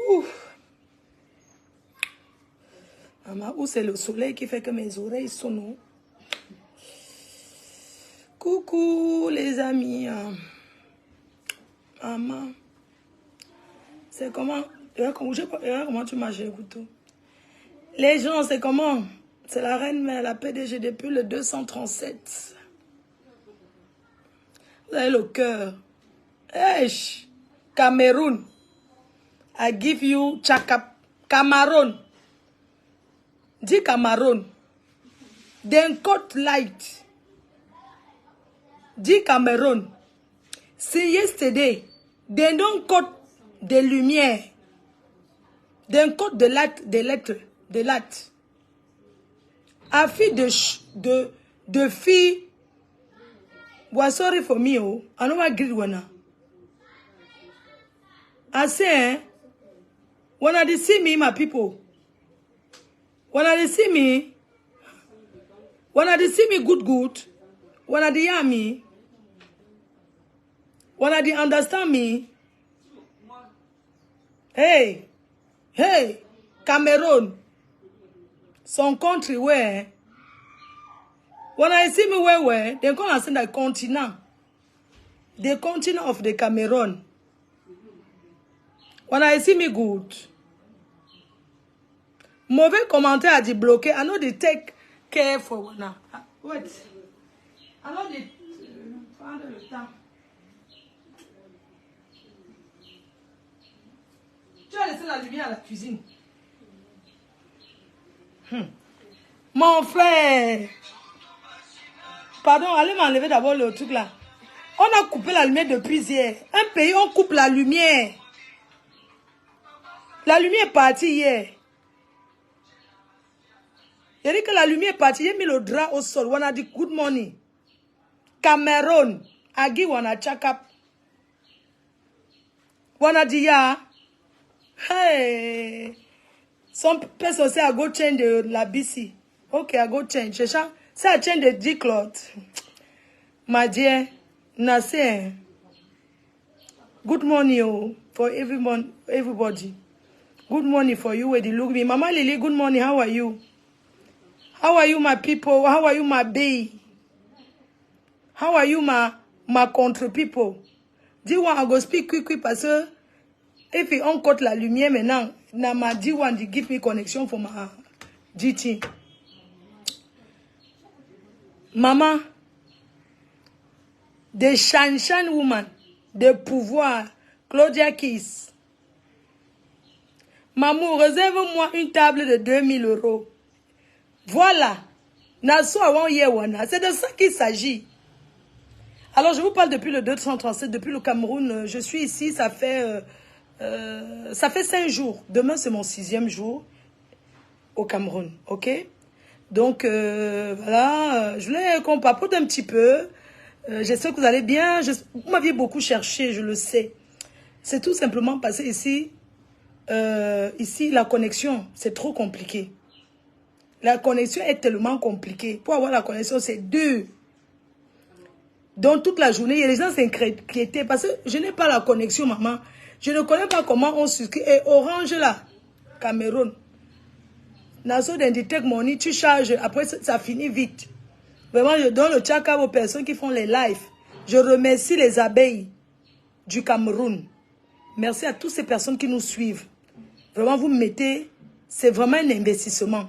Ouf. Maman, où c'est le soleil qui fait que mes oreilles sonnent? Coucou les amis. Maman. C'est comment? Regarde comment tu marches, écoute. Les gens, c'est comment? C'est la reine mère, la PDG depuis le 237. Vous avez le cœur. Hey, Cameroun. I give you Cameroun. Dis Cameroun. Then cut light. Dis Cameroun. See yesterday, they don't cut the lumière. They cut the light, the light. A fille de fille. Was sorry for me, oh. I know I agree with her. I say, when they see me, my people, when they see me good, when they hear me, when they understand me, hey, Cameroon, some country where, when I see me where, they come and say the continent of the Cameroon. When I see me good, mauvais commentaire a dit bloqué. I know they take care for one. Wait. I know they prendre le temps. Tu as laissé la lumière à la cuisine. Mon frère. Pardon, allez m'enlever d'abord le truc là. On a coupé la lumière depuis hier. Un pays, on coupe la lumière. La lumière est partie hier. Il dit que la lumière est partie. J'ai mis le drap au sol. On a dit good morning. Cameroun. Agi wana chakap. On a dit ya. Hey. Some person say I go change la BC. Okay, I go change. Say I change the D-cloth. My dear. Nasser. Good morning oh, for everybody. Good morning for you where they look me. Mama Lily, good morning. How are you? How are you, my people? How are you, my baby? How are you, my country people? D1, I go speak quick parce que if you uncut la lumière maintenant, na ma D1 they give me connection for my GT. Mama, the Shan woman, the pouvoir, Claudia Kiss. Maman, réserve-moi une table de 2000 €. Voilà. C'est de ça qu'il s'agit. Alors, je vous parle depuis le 237, depuis le Cameroun. Je suis ici, ça fait 5 jours. Demain, c'est mon 6e jour au Cameroun. OK? Donc, voilà. Je voulais qu'on papote un petit peu. J'espère que vous allez bien. Vous m'aviez beaucoup cherché, je le sais. C'est tout simplement parce que ici, la connexion, c'est trop compliqué. La connexion est tellement compliquée. Pour avoir la connexion, c'est dur. Donc, toute la journée, il y a des gens s'inquiétaient parce que je n'ai pas la connexion, maman. Je ne connais pas comment on souscrit. Et Orange, là, Cameroun. Naso d'Inditech Money, tu charges. Après, ça finit vite. Vraiment, je donne le tchaka aux personnes qui font les lives. Je remercie les abeilles du Cameroun. Merci à toutes ces personnes qui nous suivent. Vraiment, vous me mettez... C'est vraiment un investissement.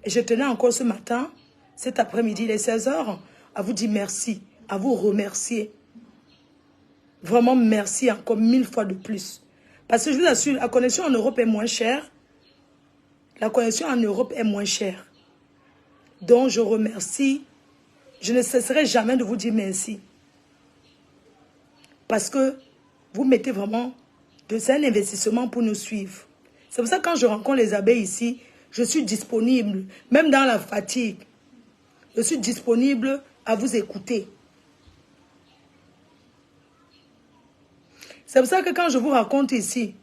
Et je tenais encore ce matin, cet après-midi, les 16 h, à vous dire merci, à vous remercier. Vraiment merci encore 1000 fois de plus. Parce que je vous assure, la connexion en Europe est moins chère. La connexion en Europe est moins chère. Donc je remercie. Je ne cesserai jamais de vous dire merci. Parce que vous mettez vraiment... C'est un investissement pour nous suivre. C'est pour ça que quand je rencontre les abeilles ici, je suis disponible, même dans la fatigue. Je suis disponible à vous écouter. C'est pour ça que quand je vous raconte ici,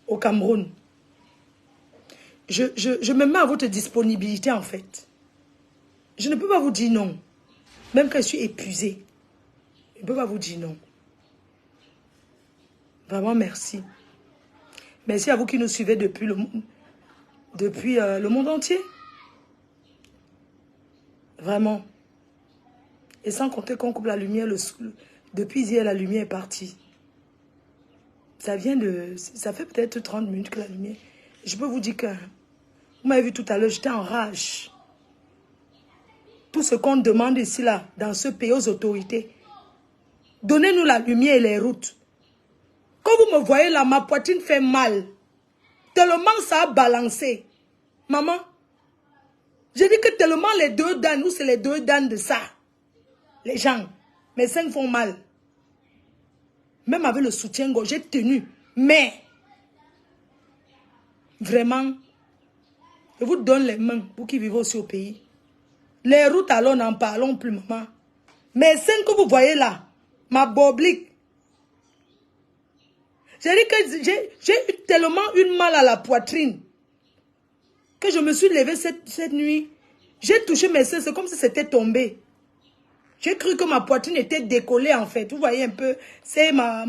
au Cameroun, je me mets à votre disponibilité en fait. Je ne peux pas vous dire non. Même quand je suis épuisée, je ne peux pas vous dire non. Vraiment merci. Merci à vous qui nous suivez depuis le monde entier. Vraiment. Et sans compter qu'on coupe la lumière, depuis hier, la lumière est partie. Ça vient de... Ça fait peut-être 30 minutes que la lumière... Je peux vous dire que... Vous m'avez vu tout à l'heure, j'étais en rage. Tout ce qu'on demande ici, là, dans ce pays, aux autorités. Donnez-nous la lumière et les routes. Quand vous me voyez là, ma poitrine fait mal. Tellement ça a balancé. Maman, j'ai dit que tellement les deux dents, nous c'est les deux dents de ça. Les gens, mes seins font mal. Même avec le soutien-gorge, j'ai tenu. Mais, vraiment, je vous donne les mains, vous qui vivez aussi au pays. Les routes, alors, n'en parlons plus, maman. Mes seins que vous voyez là, ma boblique. J'ai dit que j'ai eu tellement une mal à la poitrine que je me suis levée cette nuit. J'ai touché mes seins, c'est comme si c'était tombé. J'ai cru que ma poitrine était décollée en fait. Vous voyez un peu, c'est ma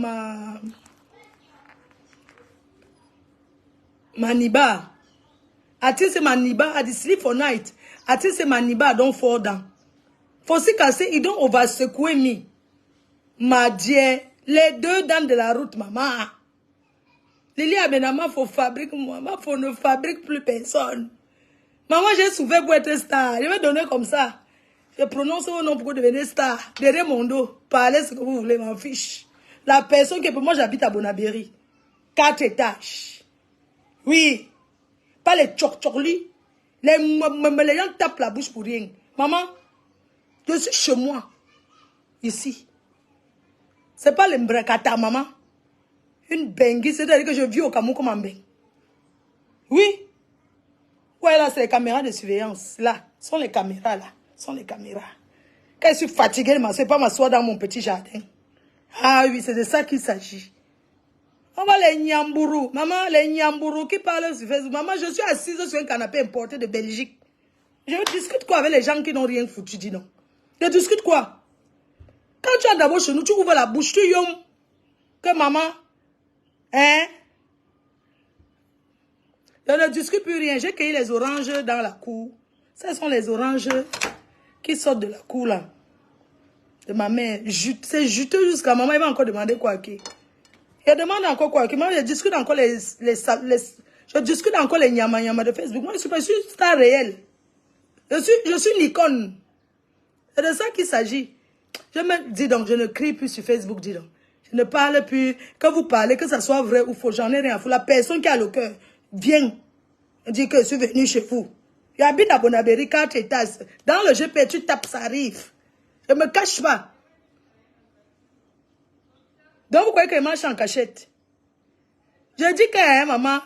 niba. Atil c'est ma niba, I sleep for night. Atil c'est ma niba, don't fall down. For si casser, ils don't over secouer me. Ma dieu, les deux dents de la route, maman. Lili Abenama, faut fabriquer moi. Faut ne fabrique plus personne. Maman, j'ai souffert pour être star. Je vais donner comme ça. Je prononce vos noms pour devenir star. Derrière mon dos. Parlez ce que vous voulez, m'en fiche. La personne qui pour moi, j'habite à Bonabéry. 4 étages. Oui. Pas les tchok-tchokli. Les gens tapent la bouche pour rien. Maman, je suis chez moi. Ici. C'est pas le mbrekata, maman. Une bengue, c'est-à-dire que je vis au Cameroun comme un bengue. Oui. Ouais, là, c'est les caméras de surveillance. Là, ce sont les caméras, là. Ce sont les caméras. Quand je suis fatiguée, je ne sais pas m'asseoir dans mon petit jardin. Ah oui, c'est de ça qu'il s'agit. On va les Nyambourou. Maman, les Nyambourou qui parlent sur Facebook. Maman, je suis assise sur un canapé importé de Belgique. Je discute quoi avec les gens qui n'ont rien foutu, dis non. Je discute quoi? Quand tu es d'abord chez nous, tu ouvres la bouche, tu yom. Que maman... Hein? Je ne discute plus rien. J'ai cueilli les oranges dans la cour. Ce sont les oranges qui sortent de la cour là. De ma mère. C'est juteux jusqu'à maman. Il va encore demander quoi qui. Il demande encore quoi qui. Moi, je discute encore je discute encore les nyama de Facebook. Moi, je suis une star réelle. Je suis une icône. C'est de ça qu'il s'agit. Je me dis donc, je ne crie plus sur Facebook, dis donc. Je ne parle plus. Que vous parlez, que ça soit vrai ou faux, j'en ai rien à foutre. La personne qui a le cœur vient dire que je suis venu chez vous. J'habite à Bonabéry, 4 étages. Dans le GP, tu tapes, ça arrive. Je ne me cache pas. Donc, vous croyez que je marche en cachette? Je dis que, hein, maman,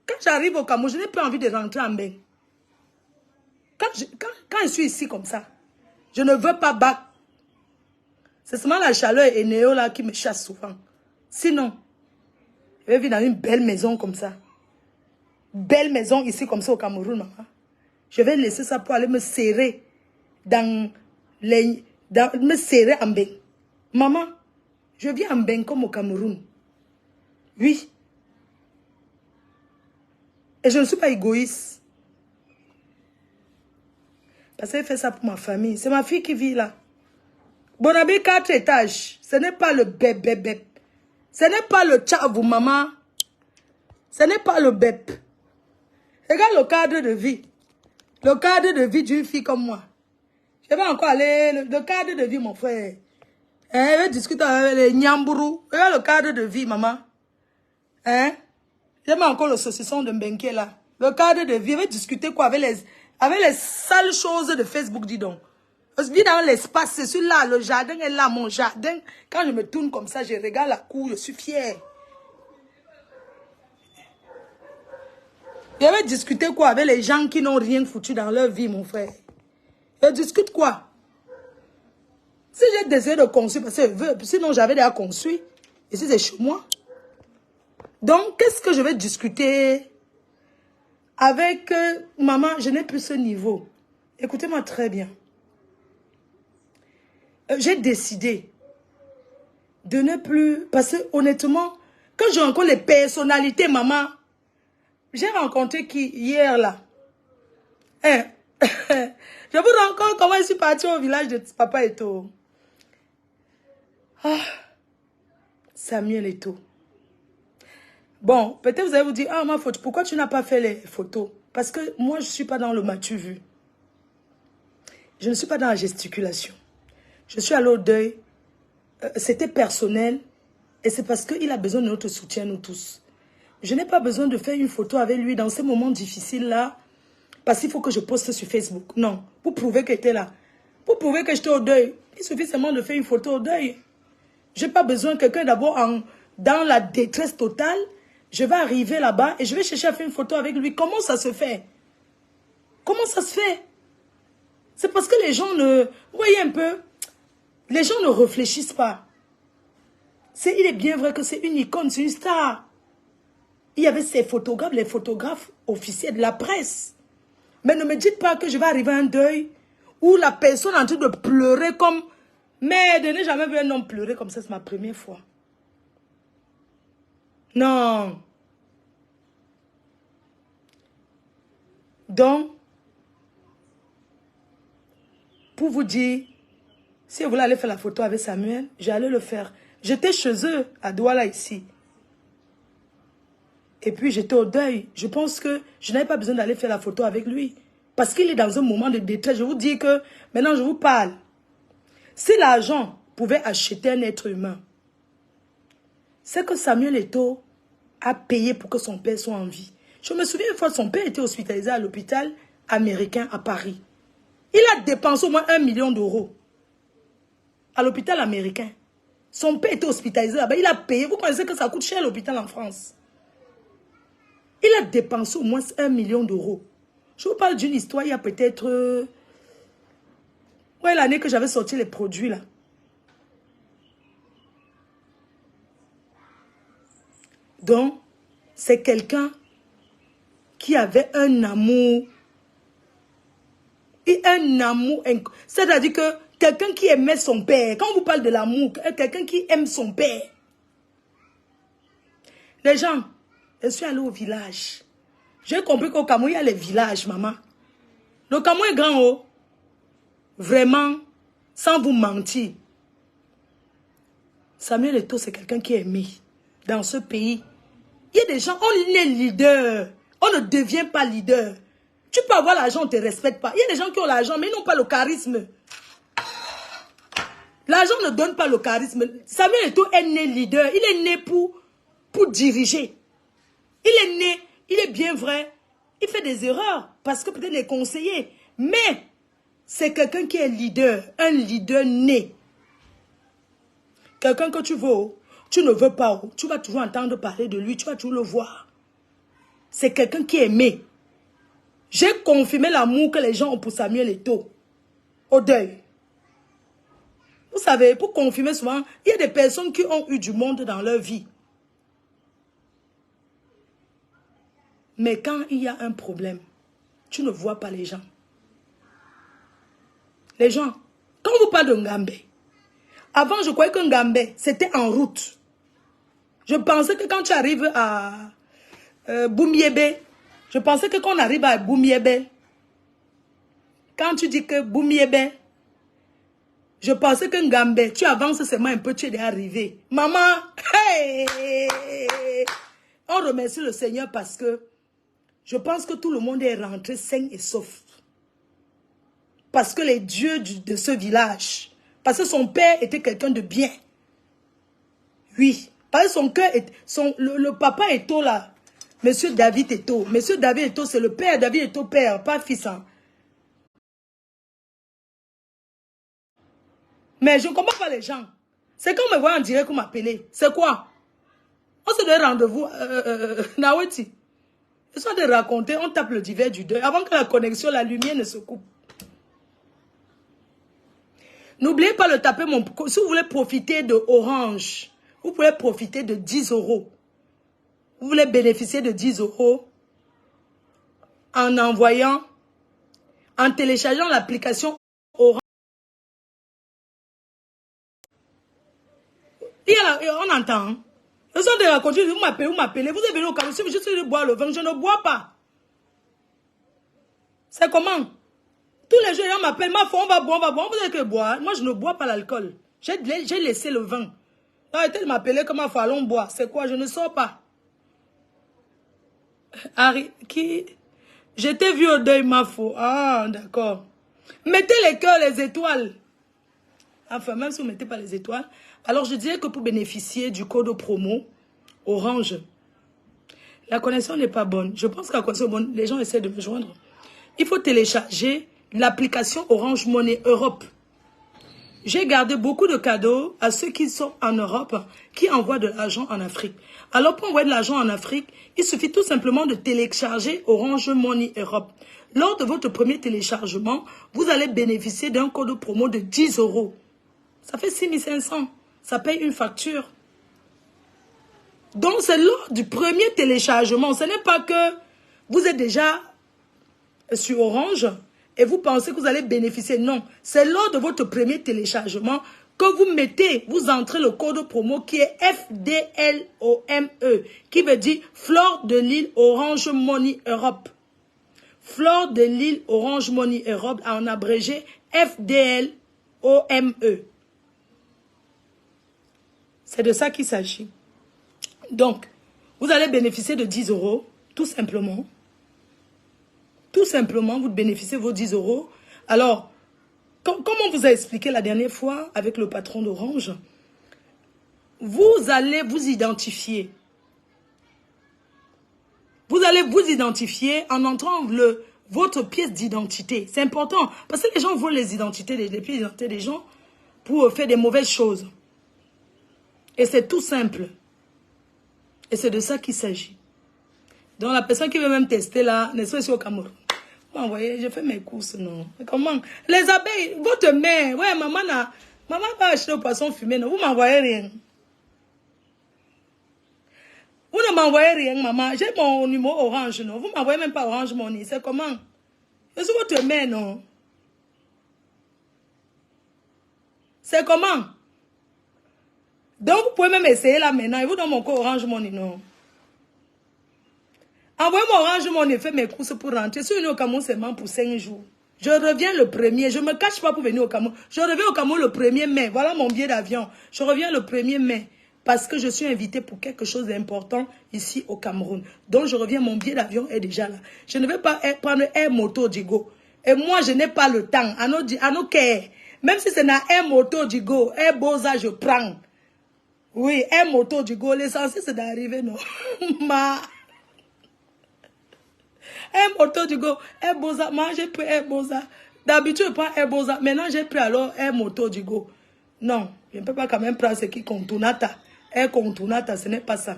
quand j'arrive au Cameroun, je n'ai pas envie de rentrer en bain. Quand je suis ici comme ça, je ne veux pas battre. C'est seulement la chaleur et Néo là qui me chasse souvent. Sinon, je vais vivre dans une belle maison comme ça. Belle maison ici comme ça au Cameroun, maman. Je vais laisser ça pour aller me serrer me serrer en bain. Maman, je viens en bain comme au Cameroun. Oui. Et je ne suis pas égoïste. Parce qu'elle fait ça pour ma famille. C'est ma fille qui vit là. Bonabé 4 étages. Ce n'est pas le bébé. Ce n'est pas le tchavou, maman. Ce n'est pas le bébé. Regarde le cadre de vie. Le cadre de vie d'une fille comme moi. Je vais encore aller. Le cadre de vie, mon frère. Je vais discuter avec les Nyambourou. Regarde le cadre de vie, maman. Hein? J'aime encore le saucisson de Mbenké là. Le cadre de vie. Je vais discuter quoi avec les sales choses de Facebook, dis donc. Je vis dans l'espace, c'est celui-là, le jardin est là, mon jardin. Quand je me tourne comme ça, je regarde la cour, je suis fière. Je vais discuter quoi avec les gens qui n'ont rien foutu dans leur vie, mon frère? Je discute quoi? Si j'ai désiré de construire, parce que sinon j'avais déjà construit. Ici, c'est chez moi. Donc, qu'est-ce que je vais discuter avec maman? Je n'ai plus ce niveau. Écoutez-moi très bien. J'ai décidé de ne plus... Parce que honnêtement, Quand je rencontre les personnalités, maman, j'ai rencontré qui hier là? Hein? Je vous rencontre comment je suis partie au village de Papa Eto'o. Ah, Samuel Eto'o. Bon, peut-être vous allez vous dire, ah, ma faute, pourquoi tu n'as pas fait les photos? Parce que moi, je ne suis pas dans le m'as-tu vu. Je ne suis pas dans la gesticulation. Je suis allée au deuil. C'était personnel. Et c'est parce qu'il a besoin de notre soutien, nous tous. Je n'ai pas besoin de faire une photo avec lui dans ces moments difficiles-là. Parce qu'il faut que je poste sur Facebook. Non, pour prouver que j'étais là. Pour prouver que j'étais au deuil. Il suffit seulement de faire une photo au deuil. Je n'ai pas besoin de quelqu'un d'abord dans la détresse totale. Je vais arriver là-bas et je vais chercher à faire une photo avec lui. Comment ça se fait? Comment ça se fait? C'est parce que les gens ne... Vous voyez un peu, les gens ne réfléchissent pas. Il est bien vrai que c'est une icône, c'est une star. Il y avait ces photographes, les photographes officiels de la presse. Mais ne me dites pas que je vais arriver à un deuil où la personne est en train de pleurer comme... Mais je n'ai jamais vu un homme pleurer comme ça, c'est ma première fois. Non. Donc, pour vous dire, si vous voulez aller faire la photo avec Samuel, j'allais le faire. J'étais chez eux, à Douala, ici. Et puis, j'étais au deuil. Je pense que je n'avais pas besoin d'aller faire la photo avec lui. Parce qu'il est dans un moment de détresse. Je vous dis que, maintenant, je vous parle. Si l'argent pouvait acheter un être humain, c'est que Samuel Eto'o a payé pour que son père soit en vie. Je me souviens une fois, son père était hospitalisé à l'hôpital américain à Paris. Il a dépensé au moins 1 million d'euros à l'hôpital américain. Son père était hospitalisé là-bas. Il a payé. Vous connaissez que ça coûte cher l'hôpital en France. Il a dépensé au moins 1 million d'euros. Je vous parle d'une histoire, il y a peut-être... ouais, l'année que j'avais sorti les produits là. Donc, c'est quelqu'un qui avait un amour. Et un amour... C'est-à-dire que quelqu'un qui aimait son père. Quand on vous parle de l'amour, quelqu'un qui aime son père. Les gens, je suis allée au village. J'ai compris qu'au Cameroun, il y a les villages, maman. Le Cameroun est grand, oh. Vraiment, sans vous mentir. Samuel Eto'o, c'est quelqu'un qui est aimé. Dans ce pays, il y a des gens, on est leader. On ne devient pas leader. Tu peux avoir l'argent, on ne te respecte pas. Il y a des gens qui ont l'argent, mais ils n'ont pas le charisme. L'argent ne donne pas le charisme. Samuel Eto'o est né leader. Il est né pour diriger. Il est né, il est bien vrai. Il fait des erreurs parce que peut-être les conseillers. Mais c'est quelqu'un qui est leader. Un leader né. Quelqu'un que tu veux, tu ne veux pas. Tu vas toujours entendre parler de lui. Tu vas toujours le voir. C'est quelqu'un qui est aimé. J'ai confirmé l'amour que les gens ont pour Samuel Eto'o. Au deuil. Vous savez, pour confirmer souvent, il y a des personnes qui ont eu du monde dans leur vie. Mais quand il y a un problème, tu ne vois pas les gens. Les gens, quand on vous parle de Ngambé, avant je croyais que Ngambé, c'était en route. Je pensais que quand tu arrives à Boumiébé, je pensais que quand on arrive à Boumiébé, quand tu dis que Boumiébé, je pensais que Ngambé, tu avances seulement un peu, tu es déjà arrivé. Maman, hey, on remercie le Seigneur parce que je pense que tout le monde est rentré sain et sauf. Parce que les dieux de ce village, parce que son père était quelqu'un de bien. Oui, parce que son cœur, le papa Eto'o là, Monsieur David Eto'o. Monsieur David Eto'o, c'est le père, David Eto'o père, pas fils. Hein. Mais je ne comprends pas les gens. C'est quand on me voit en direct qu'on m'appelait. C'est quoi? On se donne rendez-vous, Naweti. Ils sont de raconter, on tape le divers du deuil avant que la connexion, la lumière ne se coupe. N'oubliez pas de taper mon... Si vous voulez profiter de Orange, vous pouvez profiter de 10 euros. Vous voulez bénéficier de 10 euros en envoyant, en téléchargeant l'application Orange. On entend. Hein? Le soir de raconter, vous m'appelez, vous êtes venu au Cameroun, si vous juste de boire le vin, je ne bois pas. C'est comment? Tous les jours, on m'appelle, ma foi, on va boire, vous êtes que boire. Moi, je ne bois pas l'alcool. J'ai laissé le vin. Arrêtez de m'appeler comme ma foi, allons boire. C'est quoi? Je ne sors pas. Harry, qui? J'étais vu au deuil, ma foi. Ah, d'accord. Mettez les cœurs, les étoiles. Enfin, même si vous ne mettez pas les étoiles. Alors, je dirais que pour bénéficier du code promo Orange, la connexion n'est pas bonne. Je pense que la connexion est bonne. Les gens essaient de me joindre. Il faut télécharger l'application Orange Money Europe. J'ai gardé beaucoup de cadeaux à ceux qui sont en Europe, qui envoient de l'argent en Afrique. Alors, pour envoyer de l'argent en Afrique, il suffit tout simplement de télécharger Orange Money Europe. Lors de votre premier téléchargement, vous allez bénéficier d'un code promo de 10 €. Ça fait 6500. Ça paye une facture. Donc, c'est lors du premier téléchargement. Ce n'est pas que vous êtes déjà sur Orange et vous pensez que vous allez bénéficier. Non, c'est lors de votre premier téléchargement que vous entrez le code promo qui est FDLOME, qui veut dire Fleur de Lille Orange Money Europe. Fleur de Lille Orange Money Europe, en abrégé FDLOME. C'est de ça qu'il s'agit. Donc, vous allez bénéficier de 10 €, tout simplement. Tout simplement, vous bénéficiez de vos 10 €. Alors, comme on vous a expliqué la dernière fois avec le patron d'Orange, vous allez vous identifier. Vous allez vous identifier en entrant votre pièce d'identité. C'est important parce que les gens volent les identités, les pièces d'identité des gens pour faire des mauvaises choses. Et c'est tout simple. Et c'est de ça qu'il s'agit. Donc la personne qui veut même tester là, n'est-ce pas ici au Cameroun? Vous voyez, je fais mes courses, non. Mais comment? Les abeilles, votre mère, ouais, maman va acheter au poisson fumé, non, vous m'envoyez rien. Vous ne m'envoyez rien, maman. J'ai mon numéro Orange, non. Vous m'envoyez même pas Orange Money. C'est comment? Je suis votre mère, non. C'est comment? Donc, vous pouvez même essayer là maintenant. Et vous donne mon code Orange Money, non. Envoyez-moi Orange Money, fait mes courses pour rentrer. Je suis venu au Cameroun seulement pour 5 jours. Je reviens le 1er. Je ne me cache pas pour venir au Cameroun. Je reviens au Cameroun le 1er mai. Voilà mon billet d'avion. Je reviens le 1er mai. Parce que je suis invitée pour quelque chose d'important ici au Cameroun. Donc, je reviens, mon billet d'avion est déjà là. Je ne vais pas prendre Air Moto Digo. Et moi, je n'ai pas le temps. À nos care. Même si c'est dans Air Moto Digo, Air Boza, je prends. Oui, Air Moto Digo. L'essentiel, c'est d'arriver, non. Air Moto Digo, Air Boza. Moi, j'ai pris Air Boza. D'habitude, je prends Air Boza. Maintenant, j'ai pris alors Air Moto Digo. Non, je ne peux pas quand même prendre ce qui contournata. Air contournata, ce n'est pas ça.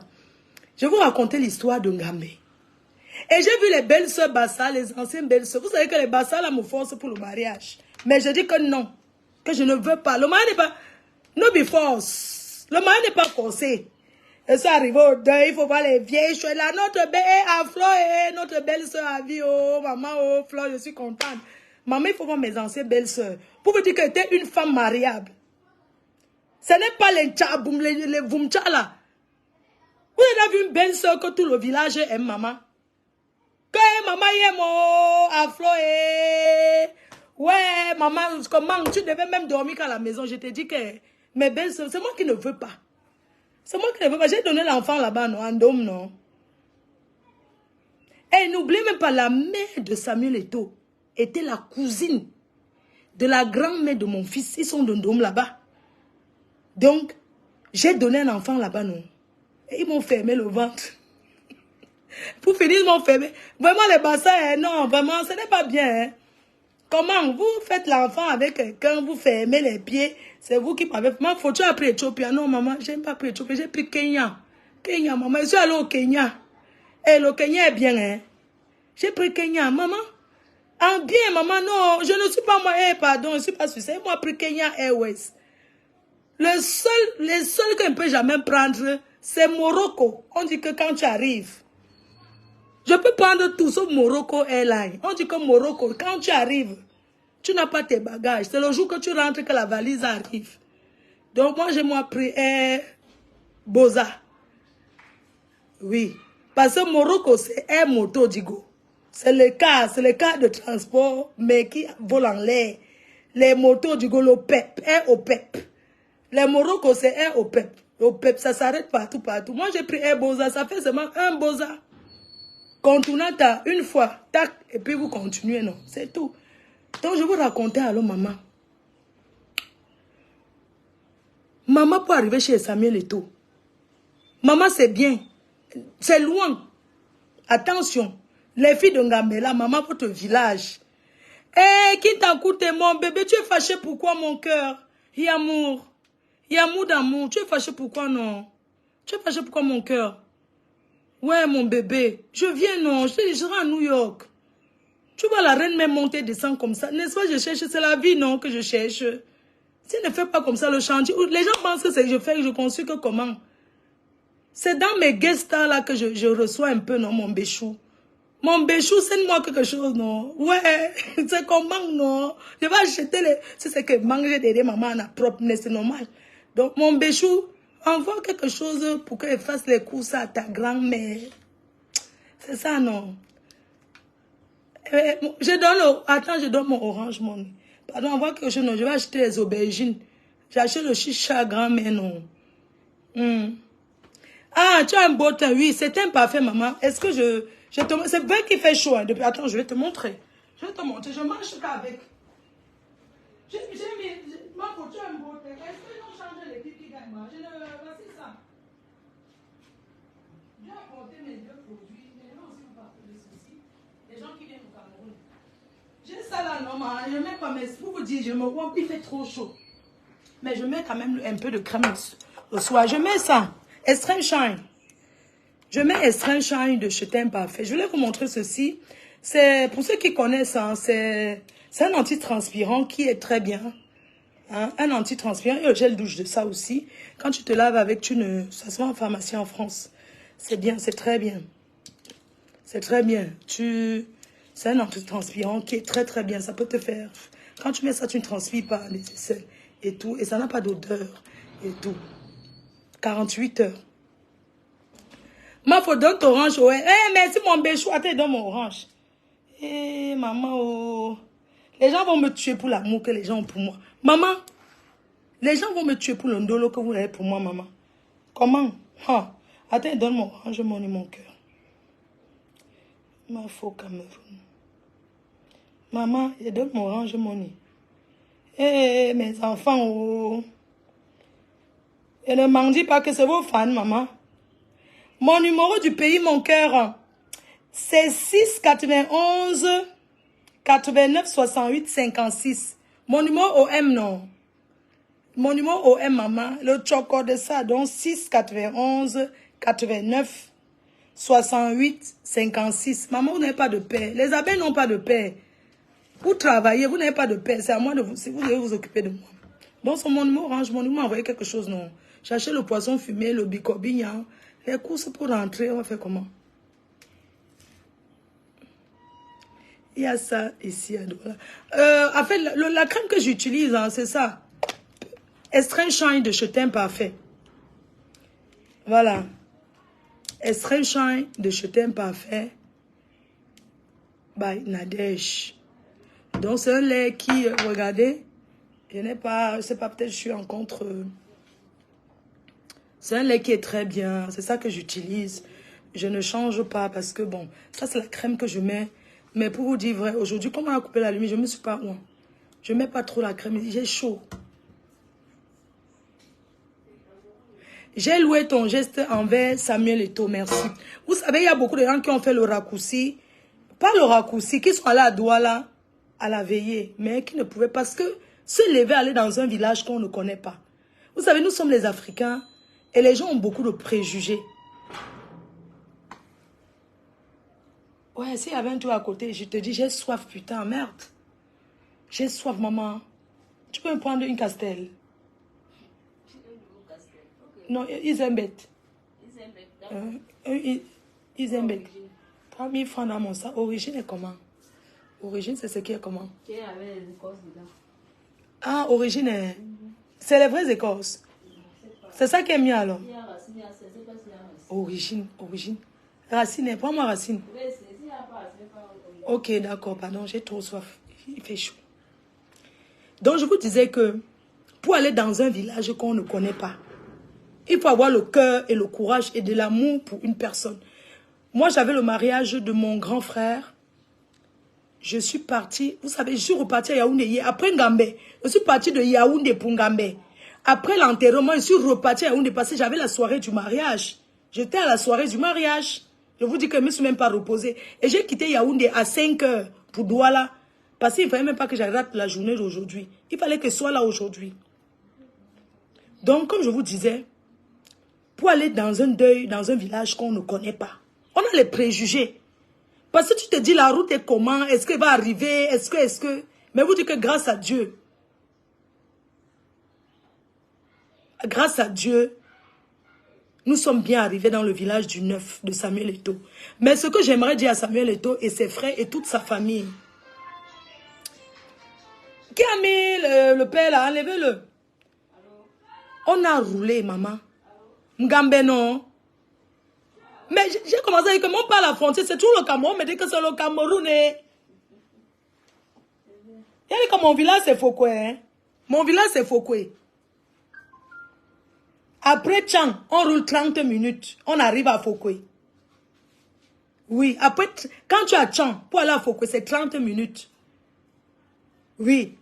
Je vais vous raconter l'histoire de Ngambe. Et j'ai vu les belles sœurs Bassa, les anciennes belles sœurs. Vous savez que les Bassa là me forcent pour le mariage. Mais je dis que non. Que je ne veux pas. Le mariage n'est pas... No be force. Le mariage n'est pas forcé. Et ça arrive au deuil, il faut voir les vieilles choses là. Notre belle à Flo et notre belle sœur à vie. Oh, maman, oh, Flo, je suis contente. Maman, il faut voir mes anciennes belles sœurs. Pour vous dire qu'elle était une femme mariable. Ce n'est pas les tchaboum, les vumcha là. Vous avez vu une belle soeur que tout le village aime, maman. Que maman aime, oh, à Flo et... Ouais, maman, comment tu devais même dormir à la maison. Je te dis que mes belles soeurs, c'est moi qui ne veux pas. C'est moi qui ne veux pas. J'ai donné l'enfant là-bas, non, en dôme, non. Et n'oubliez même pas, la mère de Samuel Eto'o était la cousine de la grand-mère de mon fils. Ils sont d'un dôme là-bas. Donc, j'ai donné un enfant là-bas, non. Et ils m'ont fermé le ventre. Pour finir, ils m'ont fermé. Vraiment, les bassins, non, vraiment, ce n'est pas bien. Hein. Comment vous faites l'enfant avec quelqu'un, vous fermez les pieds, c'est vous qui m'avez... Maman, faut-tu apprendre Éthiopie? Non, maman, je n'ai pas appris Éthiopie, j'ai pris Kenya. Kenya, maman, je suis allée au Kenya. Et le Kenya est bien, hein. J'ai pris Kenya, maman. Ah, bien, maman, non, je ne suis pas moi, pardon, je ne suis pas suisse. Moi, j'ai pris Kenya Airways. Les seuls que je ne peux jamais prendre, c'est Morocco. On dit que quand tu arrives, je peux prendre tout sauf Morocco Airlines. On dit que Morocco, quand tu arrives, tu n'as pas tes bagages. C'est le jour que tu rentres que la valise arrive. Donc moi, j'ai pris Air Boza. Oui. Parce que Morocco, c'est un moto d'Igo. C'est le cas de transport, mais qui vole en l'air. Les motos d'Igo, le PEP, un au PEP. Les Morocco, c'est un au PEP. Le PEP, ça s'arrête partout, partout. Moi, j'ai pris un Boza, ça fait seulement un Boza. Contournata, une fois, tac, et puis vous continuez, non. C'est tout. Donc, je vous racontais alors, maman. Maman peut arriver chez Samuel Eto'o. Maman, c'est bien. C'est loin. Attention. Les filles de Ngambela, maman, votre village. Eh, qui t'a coûté mon bébé? Tu es fâché pourquoi, mon cœur? Yamour. Yamour d'amour. Tu es fâché pourquoi, non? Tu es fâché pourquoi, mon cœur? Ouais, mon bébé. Je viens, non. Je serai à New York. Tu vois la reine même monter, descendre comme ça. N'est-ce pas, je cherche. C'est la vie, non, que je cherche. Si ne fais pas comme ça le chantier, les gens pensent que c'est que je fais, que je construis que comment? C'est dans mes guest stars là que je reçois un peu, non, mon béchou. Mon béchou, send-moi quelque chose, non? Ouais, c'est comment, non? Je vais acheter les... Si c'est que manger derrière maman à propre, c'est normal. Donc, mon béchou, envoie quelque chose pour qu'elle fasse les courses à ta grand-mère. C'est ça, non? Je donne attends, je donne mon orange money. Pardon, envoie quelque chose, non? Je vais acheter les aubergines. J'achète le chicha grand-mère, non? Ah, tu as un beau teint, oui, c'est un parfait, maman. Est-ce que je te... C'est vrai qu'il fait chaud, hein, depuis... Attends, je vais te montrer. Je vais te montrer, je marche qu'avec. J'ai mis... Maman, tu as un beau teint. Est-ce qu'ils ont changé l'équipe qui gagne, moi? Voici ça. J'ai apporté mes deux produits, mais là aussi, vous partez de ceci. Les gens qui viennent au Cameroun. J'ai ça là, non, maman. Je mets pas mes... Pour vous dire, je me vois, il fait trop chaud. Mais je mets quand même un peu de crème au soir. Je mets ça. Extreme Shine. Je mets Extreme Shine de chez Teint Parfait. Je voulais vous montrer ceci. C'est pour ceux qui connaissent, hein, c'est un antitranspirant qui est très bien. Hein, un antitranspirant et le gel douche de ça aussi. Quand tu te laves avec, ça se vend en pharmacie en France. C'est bien, c'est très bien. C'est très bien. C'est un antitranspirant qui est très très bien. Ça peut te faire... Quand tu mets ça, tu ne transpires pas les aisselles et tout. Et ça n'a pas d'odeur et tout. 48 heures. Ma faut donner orange, ouais. Eh, merci mon béchou. Attends, donne mon orange. Eh, maman, oh. Les gens vont me tuer pour l'amour que les gens ont pour moi. Maman, les gens vont me tuer pour le ndolo que vous avez pour moi, maman. Comment? Ha. Attends, donne mon orange, mon cœur. Ma faux Cameroun. Maman, je donne mon orange, mon nez. Eh, mes enfants, oh. Et ne m'en dis pas que c'est vos fans, maman. Mon numéro du pays, mon cœur, c'est 6 91 89 68 56. Mon numéro OM, non. Mon numéro OM, maman, le choco de ça, donc 6 91 89 68 56. Maman, vous n'avez pas de paix. Les abeilles n'ont pas de paix. Vous travaillez, vous n'avez pas de paix. C'est à moi de vous, si vous devez vous occuper de moi. Donc, sur mon numéro orange, mon numéro envoyé quelque chose, non. J'achète le poisson fumé, le bicobignon. Les courses pour rentrer, on va faire comment? Il y a ça ici à Douala. En fait, la crème que j'utilise, hein, c'est ça. Extreme Shine de chez Teint Parfait. Voilà. Extreme Shine de chez Teint Parfait. By Nadège. Donc, c'est un lait qui, regardez, je n'ai pas, je sais pas, peut-être je suis en contre. C'est un lait qui est très bien. C'est ça que j'utilise. Je ne change pas parce que, bon, ça, c'est la crème que je mets. Mais pour vous dire vrai, aujourd'hui, comme on a coupé la lumière, je ne me suis pas... Je ne mets pas trop la crème. J'ai chaud. J'ai loué ton geste envers Samuel Eto'o. Merci. Vous savez, il y a beaucoup de gens qui ont fait le raccourci. Pas le raccourci, qui sont allés à Douala à la veillée. Mais qui ne pouvaient pas. Parce que se lever, aller dans un village qu'on ne connaît pas. Vous savez, nous sommes les Africains. Et les gens ont beaucoup de préjugés. Ouais, s'il y avait un tour à côté, je te dis, j'ai soif, putain, merde. J'ai soif, maman. Tu peux me prendre une castelle? Non, Isembet. Isembet. 3000 francs dans mon sac. Origine est comment? Origine, c'est ce qui est comment? Ah, origine est... C'est les vraies écorces. C'est ça qui est mieux alors. Origine. Racine, prends-moi Racine. Ok, d'accord, pardon, j'ai trop soif. Il fait chaud. Donc, je vous disais que pour aller dans un village qu'on ne connaît pas, il faut avoir le cœur et le courage et de l'amour pour une personne. Moi, j'avais le mariage de mon grand frère. Je suis partie, vous savez, je suis repartie à Yaoundé. Après Ngambé, je suis partie de Yaoundé pour Ngambé. Après l'enterrement, je suis repartie à Yaoundé parce que j'avais la soirée du mariage. J'étais à la soirée du mariage. Je vous dis que je ne me suis même pas reposée. Et j'ai quitté Yaoundé à 5 heures pour Douala. Parce qu'il ne fallait même pas que j'arrête la journée d'aujourd'hui. Il fallait que je sois là aujourd'hui. Donc, comme je vous disais, pour aller dans un deuil, dans un village qu'on ne connaît pas, on a les préjugés. Parce que tu te dis, la route est comment? Est-ce qu'elle va arriver? Est-ce que... Mais vous dites que grâce à Dieu, nous sommes bien arrivés dans le village du 9 de Samuel Eto'o. Mais ce que j'aimerais dire à Samuel Eto'o et ses frères et toute sa famille, qui a mis le père là, enlevez-le. On a roulé, maman. Ngambe non. Mais j'ai commencé à dire que mon père à la frontière, c'est toujours le Cameroun. On me dit que c'est le Cameroun. Il y a dit que mon village c'est Fokwe. Hein? Mon village c'est Fokwe. Après Tchang, on roule 30 minutes. On arrive à Fokwe. Oui, après, quand tu as Tchang, pour aller à Fokwe, c'est 30 minutes. Oui.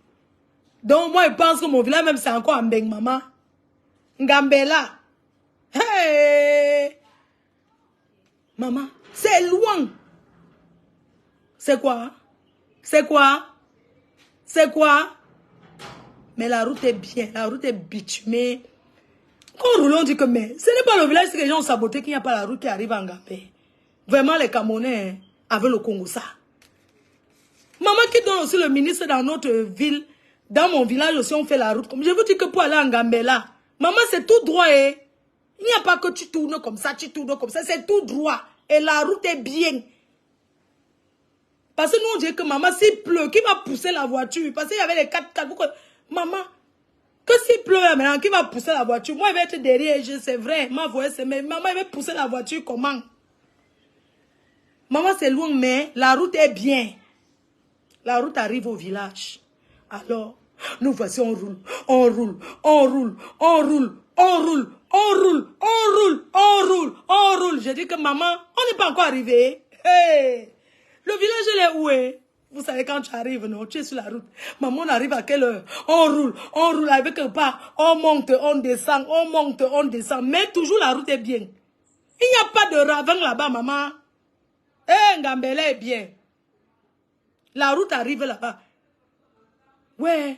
Donc moi, je pense que mon village même c'est encore Mbeng Maman. Ngambela. Hey! Maman, c'est loin. C'est quoi? C'est quoi? C'est quoi? Mais la route est bien, la route est bitumée. Quand on roule, on dit que mais ce n'est pas le village que les gens ont saboté qu'il n'y a pas la route qui arrive à Ngambé. Vraiment, les Camerounais hein, avec le Congo, ça. Maman qui donne aussi le ministre dans notre ville, dans mon village aussi, on fait la route. Comme je vous dis que pour aller à Ngambé là, maman, c'est tout droit. Hein. Il n'y a pas que tu tournes comme ça, c'est tout droit. Et la route est bien. Parce que nous, on dit que maman, s'il pleut, qui va pousser la voiture? Parce qu'il y avait les 4x4. Maman, que s'il pleut maintenant, qui va pousser la voiture? Moi, je vais être derrière, c'est vrai. Ma voix, c'est mais maman, elle va pousser la voiture comment? Maman, c'est loin, mais la route est bien. La route arrive au village. Alors, nous voici, on roule, on roule, on roule, on roule, on roule, on roule, on roule, on roule, on roule. J'ai dit que maman, on n'est pas encore arrivé. Hey! Le village, il est où est? Vous savez, quand tu arrives, non, tu es sur la route. Maman, on arrive à quelle heure? On roule avec un pas. On monte, on descend, on monte, on descend. Mais toujours la route est bien. Il n'y a pas de ravin là-bas, maman. Eh, Ngambele est bien. La route arrive là-bas. Ouais,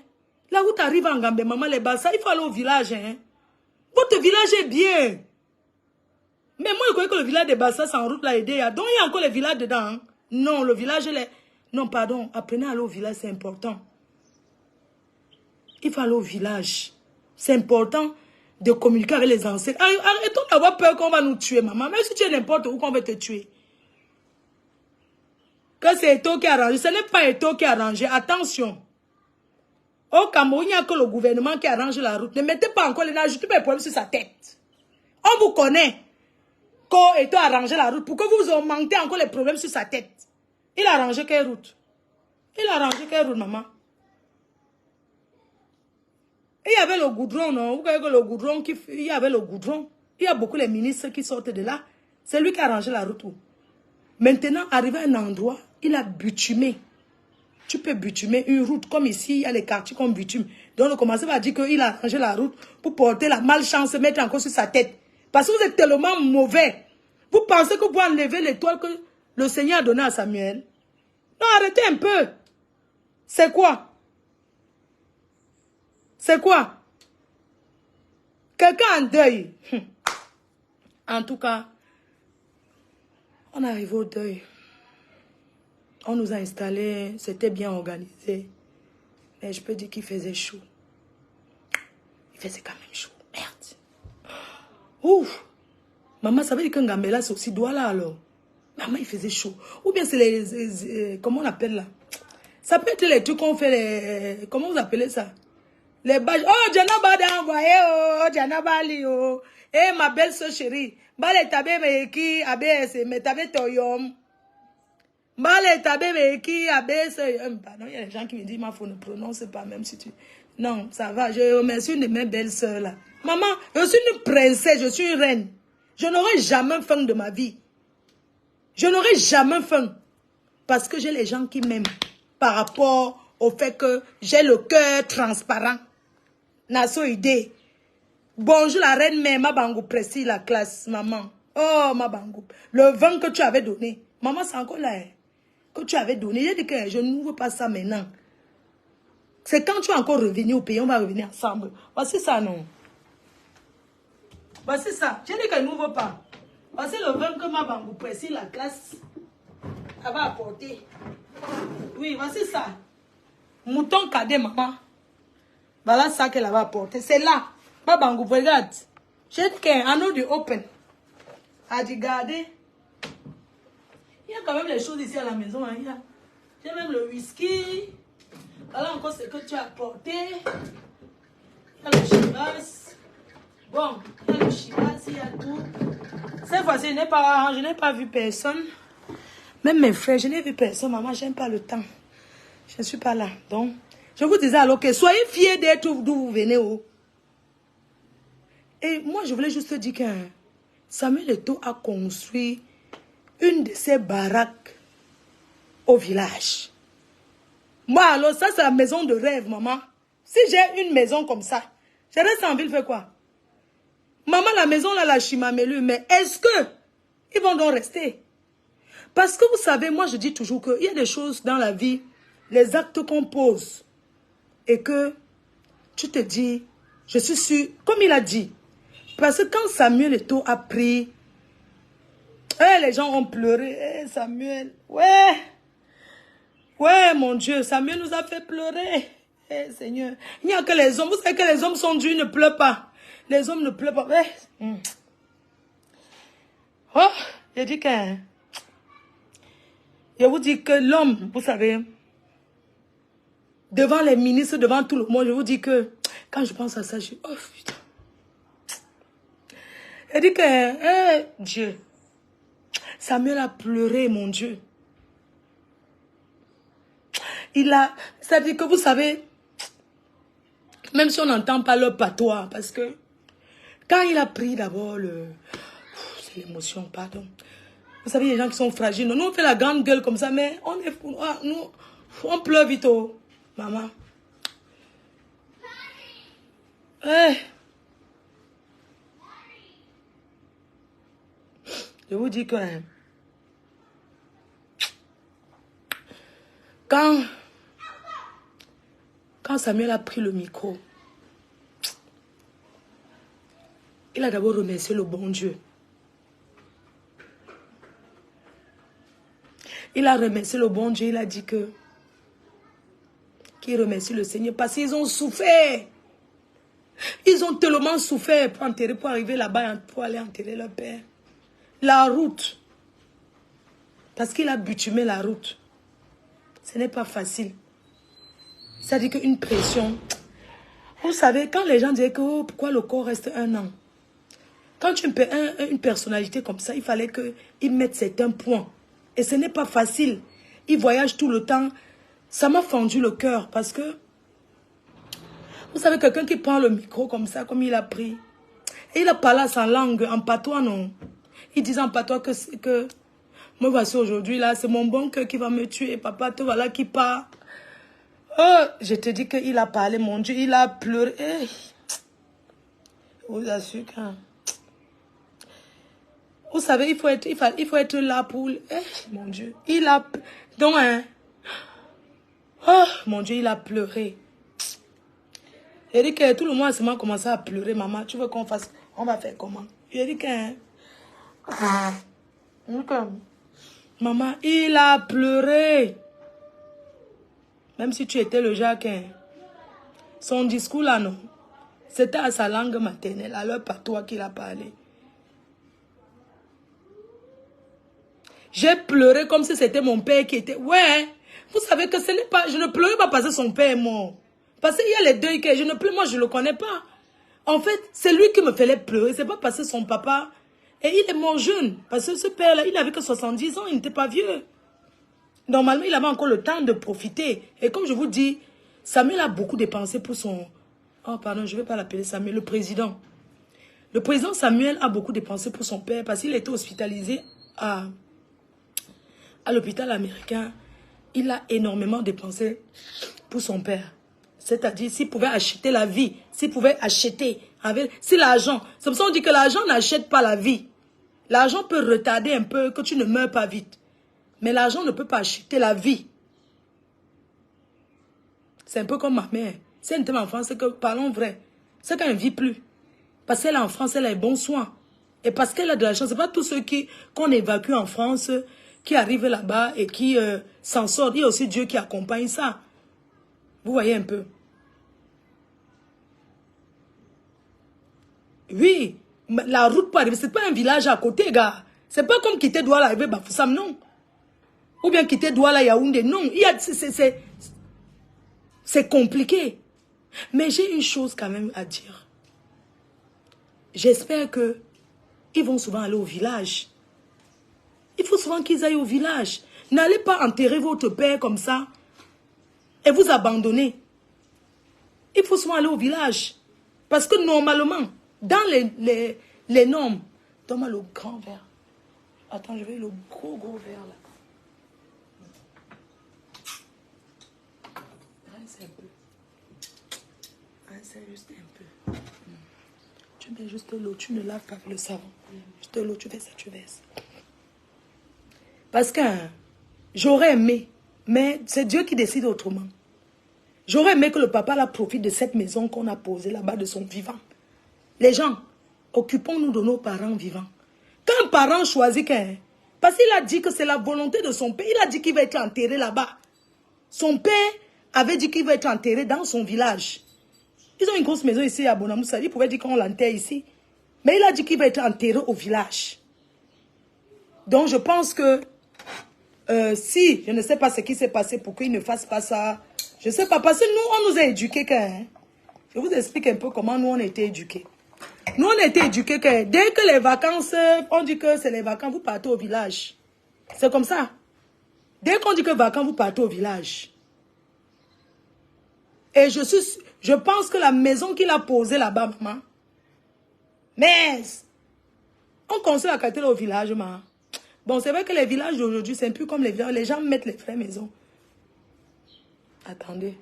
la route arrive à Ngambé, maman, les bassins, il faut aller au village, hein. Votre village est bien. Mais moi, je croyais que le village des bassins, c'est en route là, aider. Donc, il y a encore les villages dedans. Hein? Non, le village, il est... Non, pardon, apprenez à aller au village, c'est important. Il faut aller au village. C'est important de communiquer avec les ancêtres. Arrêtons d'avoir peur qu'on va nous tuer, maman. Même si tu es n'importe où, qu'on va te tuer. Que c'est Eto'o qui a arrangé. Ce n'est pas Eto'o qui a arrangé. Attention. Au Cameroun, il n'y a que le gouvernement qui arrange la route. Ne mettez pas encore les n'ajoutez pas les problèmes sur sa tête. On vous connaît. Quand Eto'o a arrangé la route, pour que vous augmentez encore les problèmes sur sa tête. Il a arrangé quelle route? Il a arrangé quelle route, maman? Et il y avait le goudron, non? Vous voyez que le goudron, il y avait le goudron. Il y a beaucoup de ministres qui sortent de là. C'est lui qui a arrangé la route. Maintenant, arrivé à un endroit, il a bitumé. Tu peux bitumer une route, comme ici, il y a les quartiers qu'on bitume. Donc, le commenceur va dire qu'il a arrangé la route pour porter la malchance, mettre encore sur sa tête. Parce que vous êtes tellement mauvais. Vous pensez que vous pouvez enlever l'étoile que le Seigneur a donnée à Samuel? Non, arrêtez un peu. C'est quoi? C'est quoi? Quelqu'un en deuil. En tout cas, on arrive au deuil. On nous a installés, c'était bien organisé. Mais je peux dire qu'il faisait chaud. Il faisait quand même chaud. Merde. Ouf. Maman, ça veut dire que Ngambela, c'est aussi Douala alors. Maman, il faisait chaud. Ou bien c'est les... comment on appelle là? Ça peut être les trucs qu'on fait, les... Comment vous appelez ça? Les badges. Oh, Djanaba a envoyé, oh, Djanaba li, oh. Eh, ma belle soeur chérie. Bale tabe me ki abe se me tabe toyom. Bale tabe me ki abe se. Pardon, il y a des gens qui me disent, ma faut ne prononce pas même si tu. Non, ça va. Je remercie une de mes belles sœurs là. Maman, je suis une princesse, je suis une reine. Je n'aurai jamais faim de ma vie. Je n'aurai jamais faim. Parce que j'ai les gens qui m'aiment. Par rapport au fait que j'ai le cœur transparent. Naso idée. Bonjour la reine mère, ma bangou précise la classe, maman. Oh, ma bangou. Le vin que tu avais donné. Maman, c'est encore là. Hein, que tu avais donné. J'ai dit que je n'ouvre pas ça maintenant. C'est quand tu es encore revenu au pays, on va revenir ensemble. Voici ça, non? Voici ça. J'ai dit qu'elle n'ouvre pas. Voici le vin que ma bambou précise la classe. Elle va apporter. Oui, voici ça. Mouton cadet, maman. Voilà ça qu'elle va apporter. C'est là. Ma bambou, regarde. J'ai dit qu'un anneau du open. A dit, regardez. Il y a quand même les choses ici à la maison. Hein. J'ai même le whisky. Voilà encore ce que tu as apporté. Il y a le chivas. Bon, il y a le chivas, il y a tout. Cette fois-ci, je n'ai pas vu personne. Même mes frères, je n'ai vu personne. Maman, j'aime pas le temps. Je ne suis pas là. Donc, je vous disais alors que soyez fiers d'être d'où vous venez. Oh. Et moi, je voulais juste dire que Samuel Eto'o a construit une de ses baraques au village. Moi, alors, ça, c'est la maison de rêve, maman. Si j'ai une maison comme ça, je reste en ville, faire quoi? Maman, la maison, là, la Chimamelu, mais est-ce que ils vont donc rester? Parce que vous savez, moi, je dis toujours qu'il y a des choses dans la vie, les actes qu'on pose, et que tu te dis, je suis sûr, comme il a dit, parce que quand Samuel Eto'o a pris, les gens ont pleuré, Samuel, ouais, mon Dieu, Samuel nous a fait pleurer. Seigneur, il n'y a que les hommes. Vous savez que les hommes sont durs, ne pleurent pas. Les hommes ne pleurent pas. Oh, je dis que... Je vous dis que l'homme, vous savez, devant les ministres, devant tout le monde, je vous dis que... Quand je pense à ça, je dis, oh putain. Je dis que, Dieu, Samuel a pleuré, mon Dieu. C'est-à-dire que vous savez, même si on n'entend pas leur patois, parce que quand il a pris d'abord c'est l'émotion, pardon. Vous savez, les gens qui sont fragiles, nous on fait la grande gueule comme ça, mais on pleure vite, oh, maman. Je vous dis que quand Samuel a pris le micro, il a d'abord remercié le bon Dieu. Il a remercié le bon Dieu, il a dit qu'il remercie le Seigneur parce qu'ils ont souffert. Ils ont tellement souffert pour arriver là-bas, pour aller enterrer leur père. La route, parce qu'il a bitumé la route, ce n'est pas facile. C'est-à-dire qu'une pression, vous savez, quand les gens disent que pourquoi le corps reste 1 an, quand tu as une personnalité comme ça, il fallait qu'ils mettent certains points. Et ce n'est pas facile. Ils voyagent tout le temps. Ça m'a fendu le cœur parce que, vous savez, quelqu'un qui prend le micro comme ça, comme il a pris, et il a parlé à sa langue, en patois, non. Il disait en patois que me voici aujourd'hui, là, c'est mon bon cœur qui va me tuer. Papa, te voilà qui part. Oh, je te dis qu'il a parlé, mon Dieu, il a pleuré. Je vous assure que... Vous savez, il faut être là pour... mon Dieu, il a... Donc, oh, mon Dieu, il a pleuré. Il dit que tout le monde a seulement commencé à pleurer. Maman, tu veux qu'on fasse... On va faire comment? Il dit que... Maman, il a pleuré. Même si tu étais le Jacques. Son discours là, non. C'était à sa langue maternelle, à leur patois qu'il a parlé. J'ai pleuré comme si c'était mon père qui était... Ouais, vous savez que ce n'est pas... Je ne pleurais pas parce que son père est mort. Parce qu'il y a les deuils que je ne pleure, moi je ne le connais pas. En fait, c'est lui qui me faisait pleurer. C'est pas parce que son papa Et il est mort jeune. Parce que ce père-là, il n'avait que 70 ans, il n'était pas vieux. Normalement, il avait encore le temps de profiter. Et comme je vous dis, Samuel a beaucoup dépensé pour son... Oh, pardon, je ne vais pas l'appeler Samuel, le président. Le président Samuel a beaucoup dépensé pour son père parce qu'il était hospitalisé à l'hôpital américain. Il a énormément dépensé pour son père. C'est-à-dire, s'il pouvait acheter la vie, s'il pouvait acheter, si l'argent, c'est pour ça qu'on dit que l'argent n'achète pas la vie. L'argent peut retarder un peu, que tu ne meurs pas vite. Mais l'argent ne peut pas acheter la vie. C'est un peu comme ma mère. Si elle était en France, c'est que, parlons vrai, c'est qu'elle ne vit plus. Parce qu'elle est en France, elle a les bons soins. Et parce qu'elle a de la chance, ce n'est pas tous ceux qu'on évacue en France, qui arrivent là-bas et qui s'en sortent. Il y a aussi Dieu qui accompagne ça. Vous voyez un peu. Oui, la route peut arriver. Ce n'est pas un village à côté, gars. Ce n'est pas comme quitter Douala arriver Bafoussam, non. Ou bien quitter Douala Yaoundé, non. C'est compliqué. Mais j'ai une chose quand même à dire. J'espère qu'ils vont souvent aller au village. Il faut souvent qu'ils aillent au village. N'allez pas enterrer votre père comme ça et vous abandonner. Il faut souvent aller au village. Parce que normalement, dans les normes, donne-moi le grand verre. Attends, je vais le gros verre là. Rince un peu. Rince juste un peu. Tu mets juste l'eau, tu ne laves pas avec le savon. Juste l'eau, tu fais ça, tu verses. Parce que j'aurais aimé, mais c'est Dieu qui décide autrement. J'aurais aimé que le papa la profite de cette maison qu'on a posée là-bas de son vivant. Les gens, occupons-nous de nos parents vivants. Quand un parent choisit qu'un... Parce qu'il a dit que c'est la volonté de son père. Il a dit qu'il va être enterré là-bas. Son père avait dit qu'il va être enterré dans son village. Ils ont une grosse maison ici à Bonamoussa. Il pouvait dire qu'on l'enterre ici. Mais il a dit qu'il va être enterré au village. Donc je pense que si, je ne sais pas ce qui s'est passé pour qu'il ne fasse pas ça. Je ne sais pas, parce que nous, on nous a éduqués quand... Je vous explique un peu comment nous, on a été éduqués. Nous, on a été éduqués que dès que les vacances, on dit que c'est les vacances, vous partez au village. C'est comme ça. Dès qu'on dit que vacances, vous partez au village. Et je pense que la maison qu'il a posée là-bas, maman, mais on construit la cathédrale au village, maman. Bon, c'est vrai que les villages d'aujourd'hui, c'est un peu comme les villages. Les gens mettent les vraies maisons. Attendez.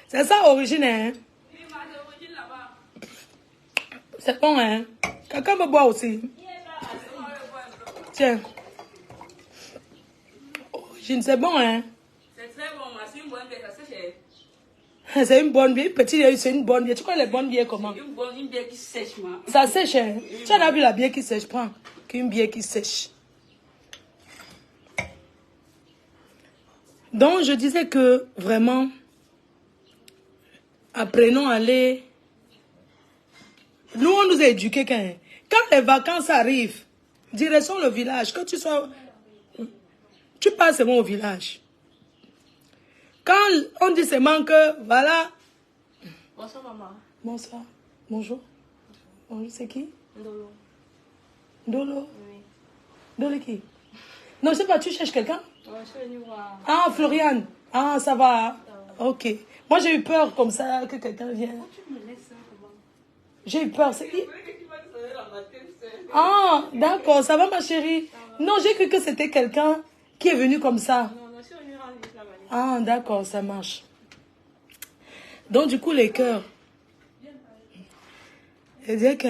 C'est ça, origine, hein? C'est bon, hein? Quelqu'un me boit aussi. Tiens. Origine, c'est bon, hein? C'est très bon, c'est une bonne bière, ça sèche. C'est une bonne bière, petite, c'est une bonne bière. Tu connais les bonnes bières comment? Une bière qui sèche, moi. Ça sèche, hein? Tu as vu la bière qui sèche, prends. Une bière qui sèche. Donc, je disais que, vraiment, apprenons à aller... Nous, on nous a éduqués quand les vacances arrivent, direction le village, que tu sois... Tu passes seulement au village. Quand on dit seulement que, voilà... Bonsoir, maman. Bonsoir. Bonjour. Bonjour, c'est qui? Ndolo. Ndolo? Oui. Ndolo qui? Non, je sais pas, tu cherches quelqu'un? Ouais, je suis venue voir. Ah, Floriane. Ah, ça va. Ok. Moi, j'ai eu peur comme ça que quelqu'un vienne. Tu me laisses, comment? J'ai eu peur. C'est qui? Ah, d'accord. Ça va, ma chérie? Non, j'ai cru que c'était quelqu'un qui est venu comme ça. Non, je suis venue rendre la valise. Ah, d'accord, ça marche. Donc, du coup, les cœurs. C'est-à-dire que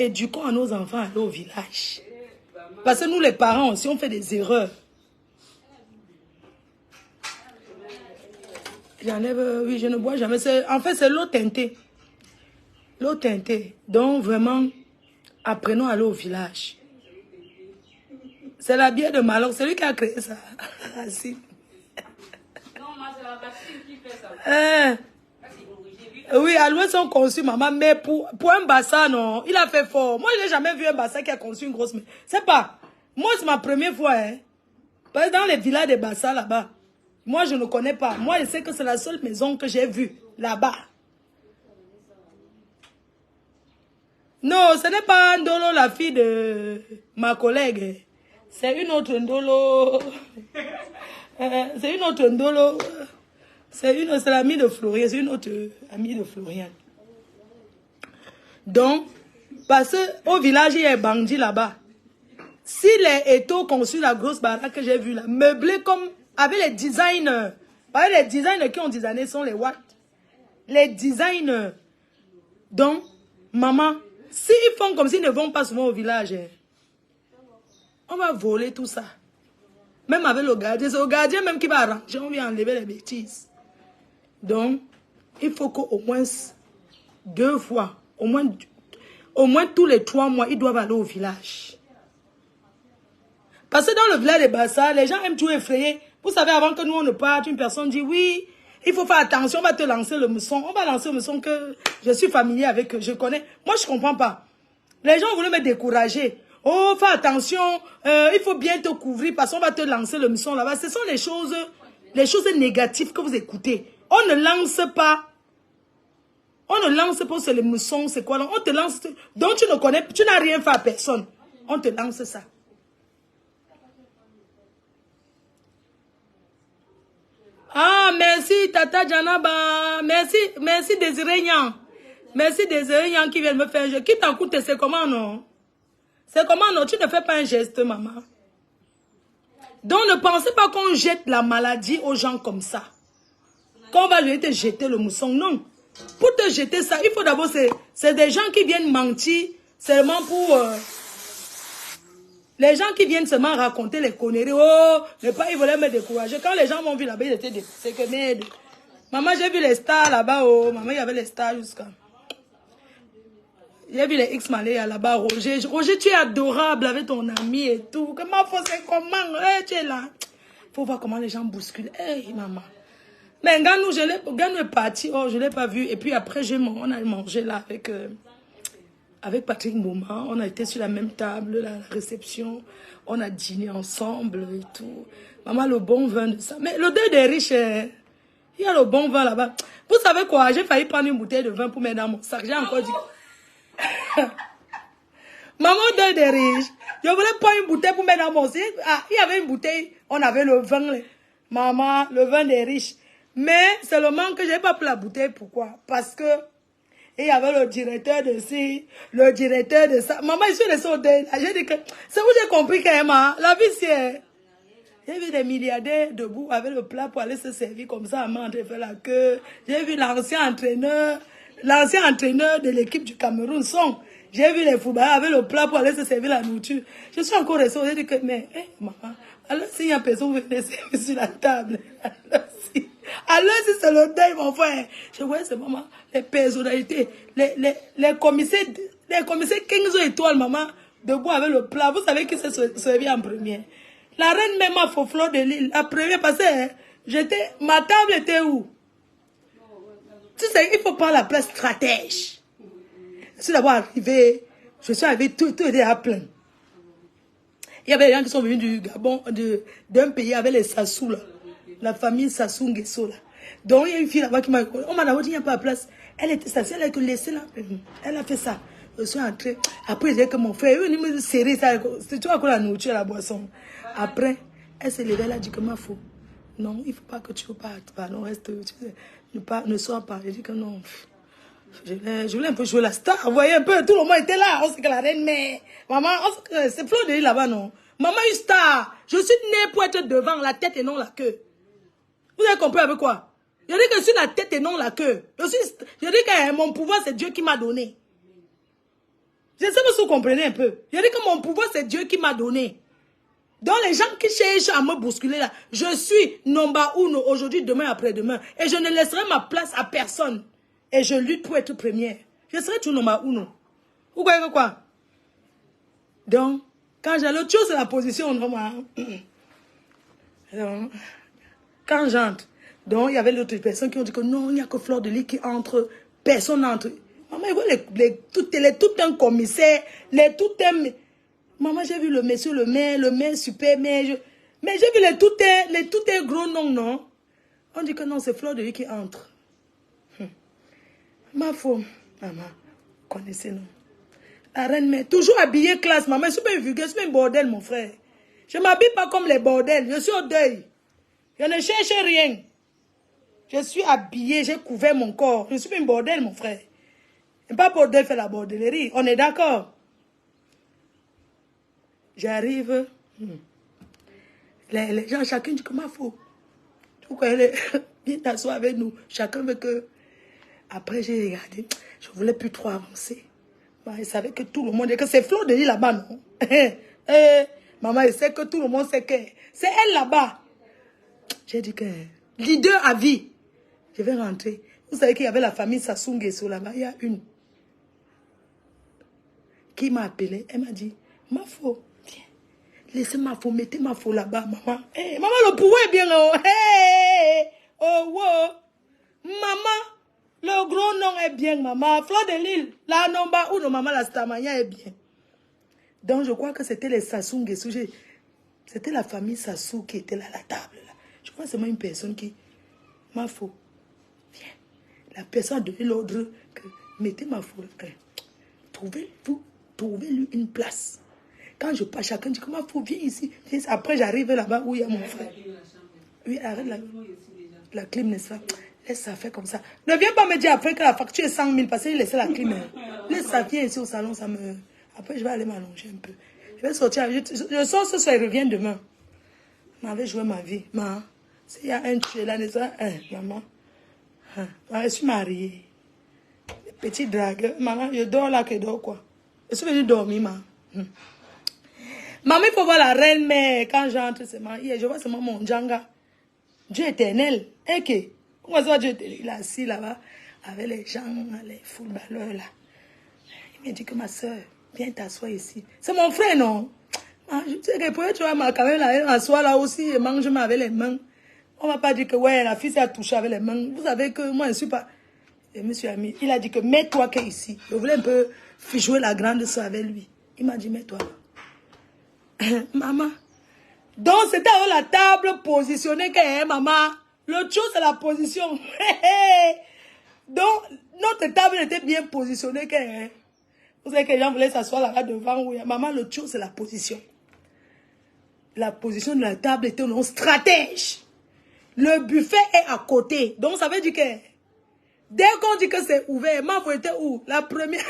éduquons à nos enfants à aller au village. Parce que nous, les parents aussi, on fait des erreurs. J'enlève, oui, je ne bois jamais. En fait, c'est l'eau teintée. L'eau teintée. Donc, vraiment, apprenons à aller au village. C'est la bière de Malok, c'est lui qui a créé ça. Non, moi, c'est la vaccine qui fait ça. Oui, à l'ouest, on conçu, maman, mais pour un bassin, non, il a fait fort. Moi, je n'ai jamais vu un bassin qui a conçu une grosse... C'est pas. Moi, c'est ma première fois, hein. Parce que dans les villas de Bassa, là-bas, moi, je ne connais pas. Moi, je sais que c'est la seule maison que j'ai vue, là-bas. Non, ce n'est pas Ndolo, la fille de ma collègue. C'est une autre Ndolo. C'est une autre Ndolo. C'est l'amie de Florian. C'est une autre amie de Florian. Donc, parce qu'au village, il y a un bandit là-bas. Si les étaux conçus, la grosse baraque que j'ai vue là, meublés comme avec les designers. Les designers qui ont designé sont les what? Les designers. Donc, maman, s'ils font comme s'ils ne vont pas souvent au village, on va voler tout ça. Même avec le gardien. C'est le gardien même qui va arranger. On vient enlever les bêtises. Donc, il faut qu'au moins 2 fois, au moins tous les 3 mois, ils doivent aller au village. Parce que dans le village de Bassa, les gens aiment tout effrayer. Vous savez, avant que nous on ne parte, une personne dit oui, il faut faire attention, on va te lancer le mousson. On va lancer le mousson que je suis familier avec, je connais. Moi, je ne comprends pas. Les gens voulaient me décourager. Oh, fais attention, il faut bien te couvrir parce qu'on va te lancer le mousson là-bas. Ce sont les choses négatives que vous écoutez. On ne lance pas. On ne lance pas sur le mousson, c'est quoi là? On te lance. Donc tu ne connais, tu n'as rien fait à personne. On te lance ça. Ah, merci Tata Janaba. Merci Désiré Nyan. Merci Désiré Nyan qui vient me faire un jeu. Qui t'en coûte, c'est comment non? C'est comment non? Tu ne fais pas un geste, maman. Donc ne pensez pas qu'on jette la maladie aux gens comme ça. Qu'on va lui te jeter le mousson. Non. Pour te jeter ça, il faut d'abord, c'est des gens qui viennent mentir seulement pour... les gens qui viennent seulement raconter les conneries. Oh, les pas, ils voulaient me décourager. Quand les gens m'ont vu là-bas, ils étaient c'est que merde. Maman, j'ai vu les stars là-bas. Oh, maman, il y avait les stars jusqu'à... J'ai vu les X-Malaya là-bas. Roger, tu es adorable avec ton ami et tout. Comment faut c'est comment? Hey, tu es là. Faut voir comment les gens bousculent. Hey, maman. Mais Ganou, Ganou est parti. Oh, je ne l'ai pas vu. Et puis après, on a mangé là avec Patrick Mouma. On a été sur la même table, la réception. On a dîné ensemble et tout. Maman, le bon vin de ça. Mais le deuil des riches, il y a le bon vin là-bas. Vous savez quoi? J'ai failli prendre une bouteille de vin pour mettre dans mon sac. J'ai encore dit... Maman, deuil des riches. Je voulais prendre une bouteille pour mettre dans mon sac. Ah, il y avait une bouteille. On avait le vin. Là. Maman, le vin des riches. Mais seulement que je n'ai pas pris la bouteille. Pourquoi? Parce que il y avait le directeur de ci, le directeur de ça. Maman, je suis restée au deuil. J'ai dit que c'est où j'ai compris quand même. La vie, c'est... J'ai vu des milliardaires debout avec le plat pour aller se servir comme ça à manger, faire la queue. J'ai vu l'ancien entraîneur de l'équipe du Cameroun, Son. J'ai vu les footballeurs avec le plat pour aller se servir la nourriture. Je suis encore restée. J'ai dit que, mais, maman, alors s'il y a personne, vous venez servir sur la table. Alors si c'est le deuil, mon frère. Je vois, c'est maman, les personnalités, les commissaires 15 étoiles, maman, debout avec le plat. Vous savez qui s'est servi en premier? La reine même a Foflore de Lille. La première, parce que ma table était où? Tu sais, il faut prendre la place stratège. Je suis d'abord arrivé, tout était à plein. Il y avait des gens qui sont venus du Gabon, d'un pays avec les Sassou, là. La famille Sassou Nguesso, là. Donc, il y a une fille là-bas qui m'a... On m'a d'abord dit, il n'y a pas de place. Elle était assise, elle a été laissée là. Elle a fait ça. Je suis entrée. Après, j'ai dit que mon frère est venu me serrer ça. C'est toi qui as la nourriture et la boisson. Après, elle s'est levée, elle a dit que ma faux. Non, il ne faut pas que tu partes. Non, reste, ne sors pas. J'ai dit que non. Je voulais un peu jouer la star. Vous voyez un peu, tout le monde était là. On sait que la reine, mais maman, c'est Flo de Lille là-bas, non? Maman est une star. Je suis née pour être devant la tête et non la queue. Vous avez compris avec quoi? Je dis que je suis la tête et non la queue. Je dis que mon pouvoir, c'est Dieu qui m'a donné. Je sais pas si vous comprenez un peu. Je dis que mon pouvoir, c'est Dieu qui m'a donné. Donc les gens qui cherchent à me bousculer là, je suis number uno aujourd'hui, demain, après-demain. Et je ne laisserai ma place à personne. Et je lutte pour être première. Je serai tout number uno. Vous voyez quoi? Donc, quand j'ai l'autre chose, c'est la position. Donc, quand j'entre, donc il y avait d'autres personnes qui ont dit que non, il n'y a que Flore de Lille qui entre, personne n'entre. Maman, il voit tout un commissaire, tout un... Maman, j'ai vu le monsieur, le maire super maire. Mais j'ai vu les tout est gros noms, non? On dit que non, c'est Fleur de Lys qui entre. Ma femme, maman, connaissez non? La reine mère, toujours habillée classe, maman. Je suis pas vulgaire, je suis un bordel, mon frère. Je ne m'habille pas comme les bordels. Je suis au deuil. Je ne cherche rien. Je suis habillée, j'ai couvert mon corps. Je suis pas un bordel, mon frère. Et pas pour deux faire la bordellerie. On est d'accord? J'arrive. Les gens, chacun dit comment il faut. Viens t'asseoir avec nous. Chacun veut que. Après, j'ai regardé. Je ne voulais plus trop avancer. Je savais que tout le monde. Que c'est Fleur de Lys là-bas, non? Maman, elle sait que tout le monde sait que. C'est elle là-bas. J'ai dit que. Leader à vie. Je vais rentrer. Vous savez qu'il y avait la famille Sassou Nguesso là-bas. Il y a une qui m'a appelé. Elle m'a dit, ma faux, viens. Laissez ma faux, mettez ma faux là-bas, maman. Hey, maman, le pouvoir est bien. Oh, hey, oh, wow. Maman, le gros nom est bien, maman. Fleur de Lys, la nomba ou non, maman, la stamania est bien. Donc, je crois que c'était les Sassou Nguesso. C'était la famille Sassou qui était là à la table. Là. Je crois que c'est moi une personne qui m'a faux. Viens. La personne a donné l'ordre que mettez ma faux. Trouvez-lui une place. Quand je pars, chacun dit comment il faut, viens ici. Après, j'arrive là-bas où il y a mon frère. Oui, arrête la clim, n'est-ce pas? Laisse ça faire comme ça. Ne viens pas me dire après que la facture est 100 000 parce qu'il laissait la clim. Laisse ça, viens ici au salon, ça me... Après, je vais aller m'allonger un peu. Je vais sortir. Je sors ce soir, je reviens demain. Je m'avais joué ma vie. Maman, s'il y a un tué là, n'est-ce pas? Maman. Je suis mariée. Petit drague. Maman, je dors là, que dors quoi? Je suis venue dormir, maman. Maman, il faut voir la reine mère. Quand j'entre, c'est maman. Je vois seulement mon Djanga. Dieu éternel. Ok. Comment ça, Dieu éternel? Il est assis là-bas avec les gens, les footballeurs là. Il m'a dit que ma soeur, viens t'asseoir ici. C'est mon frère, non? Je sais que pour tu vois, quand même, m'asseoir là aussi et manger avec les mains. On ne m'a pas dit que, ouais, la fille s'est touchée avec les mains. Vous savez que moi, je ne suis pas... Et monsieur Ami, il a dit que mets-toi ici. Je voulais un peu jouer la grande soeur avec lui. Il m'a dit, mets-toi. Maman. Donc, c'était à la table positionnée que, maman. L'autre chose, c'est la position. Donc, notre table était bien positionnée que... Vous savez que les gens voulaient s'asseoir là-bas devant. Oui. Maman, l'autre chose, c'est la position. La position de la table était non stratège. Le buffet est à côté. Donc, ça veut dire que... Dès qu'on dit que c'est ouvert, ma foi était où? La première...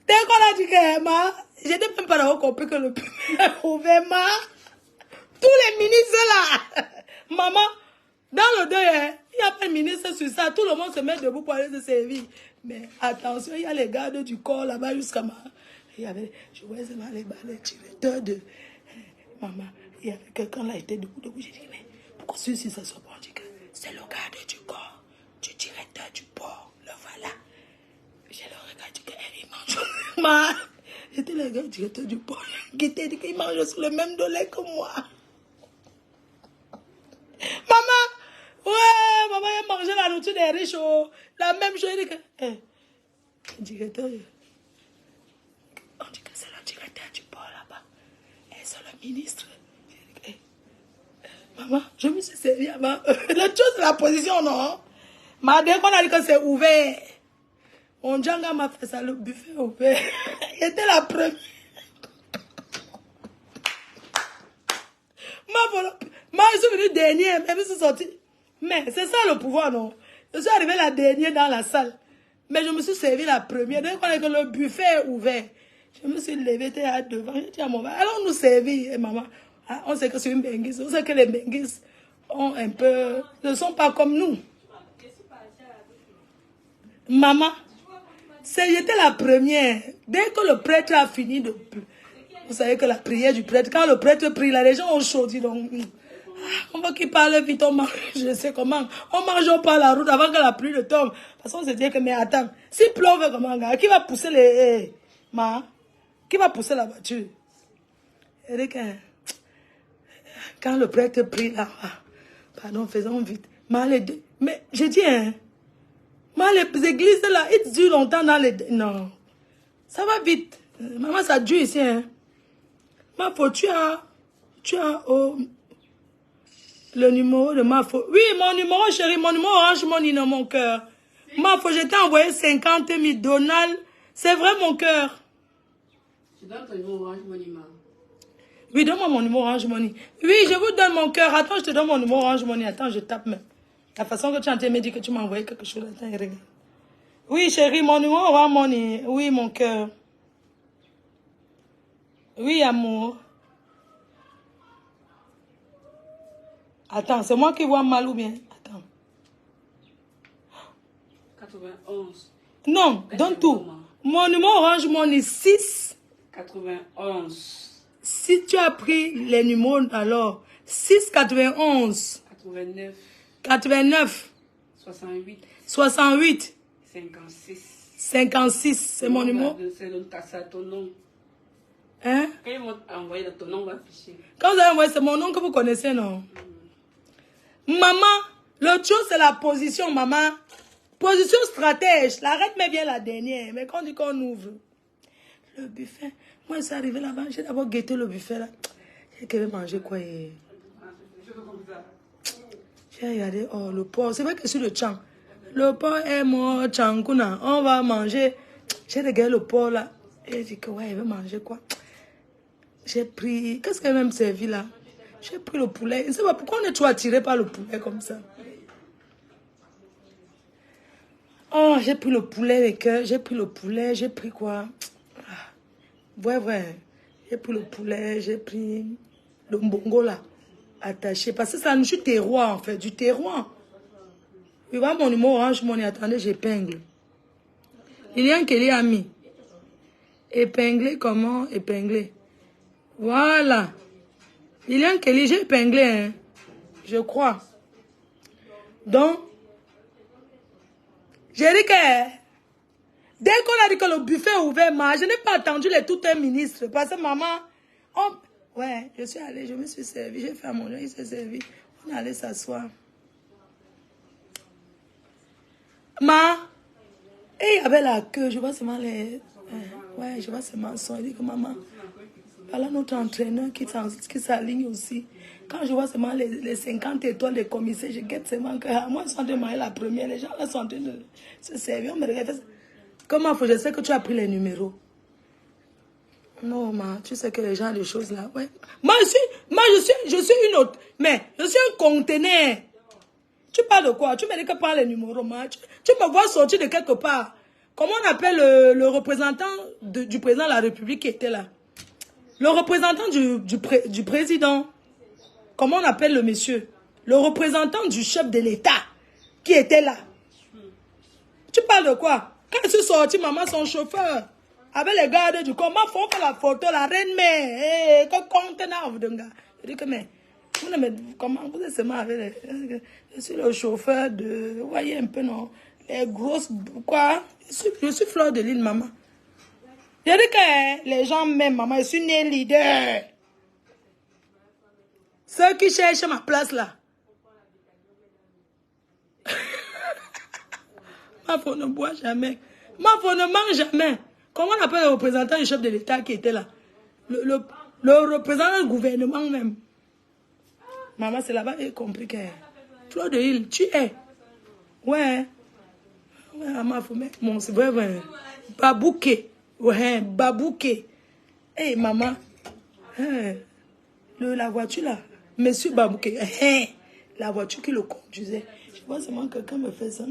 Dès qu'on a dit que ma... J'étais même pas d'avoir compris que le buffet est ouvert, ma... Tous les ministres là... Maman, dans le deuil, il n'y a pas de ministre sur ça. Tout le monde se met debout pour aller se servir. Mais attention, il y a les gardes du corps là-bas jusqu'à ma... Il y avait... Je voyais seulement les directeurs de... Maman, il y avait quelqu'un là, il était debout. J'ai dit, mais pourquoi celui-ci ça se prend? C'est le garde du corps, du directeur du port. Le voilà. J'ai le regard dit qu'il mange. J'étais le gars du directeur du port qui était dit qu'il mange sur le même dollar que moi. Maman, ouais, maman, il mangeait la nourriture des riches. Oh. La même chose. Il dit que, le directeur, on dit que c'est le directeur du port là-bas. Et c'est le ministre. Maman, je me suis servi avant. L'autre chose, c'est la position, non? Mais dès qu'on a dit que c'est ouvert, mon Djanga m'a fait ça, le buffet ouvert. Il était la première. Moi, je suis venue dernière, même si je suis sortie. Mais c'est ça le pouvoir, non? Je suis arrivée la dernière dans la salle. Mais je me suis servi la première. Dès qu'on a dit que le buffet est ouvert, je me suis levée, j'étais là devant. J'ai dit à mon père, allons nous servir, maman. Ah, on sait que c'est une benguise. On sait que les benguises ont un peu... ne sont pas comme nous. Maman, j'étais la première. Dès que le prêtre a fini de... Vous savez que la prière du prêtre, quand le prêtre prie, là, les gens ont chaud. Donc, on va qu'il parle vite, on mange, je sais comment. On mange par la route avant que la pluie ne tombe. Parce qu'on se dit que, mais attends, s'il pleuve, comment, gars, qui va pousser les... qui va pousser la voiture? Et quand le prêtre prie là, pardon, faisons vite. Mais j'ai dit, hein, les églises là, ils durent longtemps dans les... Non, ça va vite. Maman, ça dure ici, hein. Ma faute, tu as le numéro de ma faute. Oui, mon numéro, chérie, mon numéro Orange Money dans mon cœur. Ma faute, je t'ai envoyé 50 000 Donald. C'est vrai, mon cœur. Tu donnes ton numéro Orange Money, ma. Oui, donne-moi mon numéro Orange Money. Oui, je vous donne mon cœur. Attends, je te donne mon numéro Orange Money. Attends, je tape même. La façon que tu es en train de me dire que tu m'as envoyé quelque chose. Attends, regarde. Oui, chérie, mon numéro Orange Money. Oui, mon cœur. Oui, amour. Attends, c'est moi qui vois mal ou bien? Attends. 91. Non, donne tout. Mon numéro Orange Money 6. 91. Si tu as pris les numéros, alors 6 91. 89. 89. 68. 68. 56. 56, c'est mon numéro. C'est ton nom. Hein? Quand ils vont envoyer ton nom, va afficher. Quand vous avez envoyé, c'est mon nom que vous connaissez, non? Maman, l'autre chose, c'est la position, maman. Position stratège. La reine met bien la dernière. Mais quand on dit qu'on ouvre, le buffet. Moi, je suis arrivé là-bas. J'ai d'abord guetté le buffet là. J'ai dit que je vais manger quoi? J'ai regardé, oh, le porc. C'est vrai que sur le tchang. Le porc est mort, tchanguna. On va manger. J'ai regardé le porc là. Et j'ai dit que ouais, il veut manger quoi? J'ai pris. Qu'est-ce qu'elle m'a même servi là? J'ai pris le poulet. Je ne sais pas pourquoi on est trop attiré par le poulet comme ça. Oh, j'ai pris le poulet, les cœurs. J'ai pris le poulet. J'ai pris quoi? Ouais, ouais. J'ai pris le poulet. J'ai pris le mbongo là. Attaché. Parce que ça nous joue terroir en fait. Du terroir. Tu vois mon numéro Orange Money. Attendez, j'épingle. Liliane Kelly a mis. Épingler comment? Épingler. Voilà. Liliane Kelly, j'ai épinglé, hein. Je crois. Donc, j'ai dit que dès qu'on a dit que le buffet est ouvert, je n'ai pas attendu les tout un ministre. Parce que maman, ouais, je suis allée, je me suis servi, j'ai fait à mon nom, il s'est servi. On est allé s'asseoir. Et il y avait la queue, je vois seulement les... ouais, je vois seulement son. Il dit que maman, voilà notre entraîneur qui s'aligne aussi. Quand je vois seulement les 50 étoiles des commissaires, je guette seulement que moi, ils sont en train de manger la première. Les gens là sont en train de se servir. On me regarde. Comment faut, je sais que tu as pris les numéros. Non, ma, tu sais que les gens, les choses là, ouais. Moi, je suis une autre. Mais, je suis un conteneur. Tu parles de quoi? Tu me dis que par les numéros, ma. Tu me vois sortir de quelque part. Comment on appelle le représentant du président de la République qui était là? Le représentant du président. Comment on appelle le monsieur? Le représentant du chef de l'État qui était là. Tu parles de quoi? Quand je suis sorti, maman, son chauffeur, avec les gardes du corps, ma faut faire la photo, la reine mère, que contenant de gars. Je dis que, mais, comment vous êtes seulement avec les... Je suis le chauffeur de... Vous voyez un peu, non? Les grosses... Quoi? Je suis Fleur de Lille, maman. Je dis que les gens m'aiment, maman. Je suis née leader. Ceux qui cherchent ma place là. Ma femme ne boit jamais. Ma femme ne mange jamais. Comment on appelle le représentant du chef de l'État qui était là? Le représentant du gouvernement même. Maman, c'est là-bas j'ai compris que... Fleur de Lille, tu es. Ouais. Ouais, ma femme. Bon, c'est vrai, ouais. Babouké. Ouais, Babouké. Hé, maman. Hey, la voiture là. Monsieur Babouké. Hey, la voiture qui le conduisait. Je vois seulement que quelqu'un me fait ça.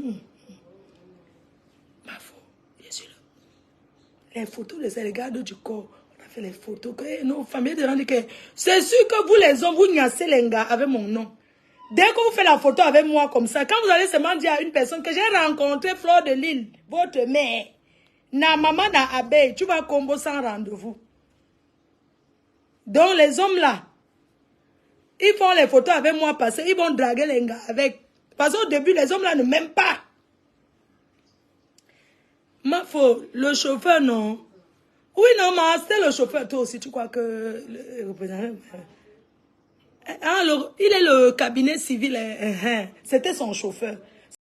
Ma faute. Je suis là. Les photos, les gardes du corps. On a fait les photos. Que nos familles de rendent que c'est sûr que vous les hommes, vous nyassez les gars avec mon nom. Dès que vous faites la photo avec moi comme ça, quand vous allez seulement dire à une personne que j'ai rencontré Fleur de Lille, votre mère, na maman na abeille, tu vas combo sans rendez-vous. Donc les hommes là, ils font les photos avec moi parce qu'ils vont draguer les gars avec. Parce qu'au début, les hommes là ne m'aiment pas. Ma faute, le chauffeur non. Oui, non, mais c'était le chauffeur. Toi aussi, tu crois que le représentant... il est le cabinet civil. C'était son chauffeur.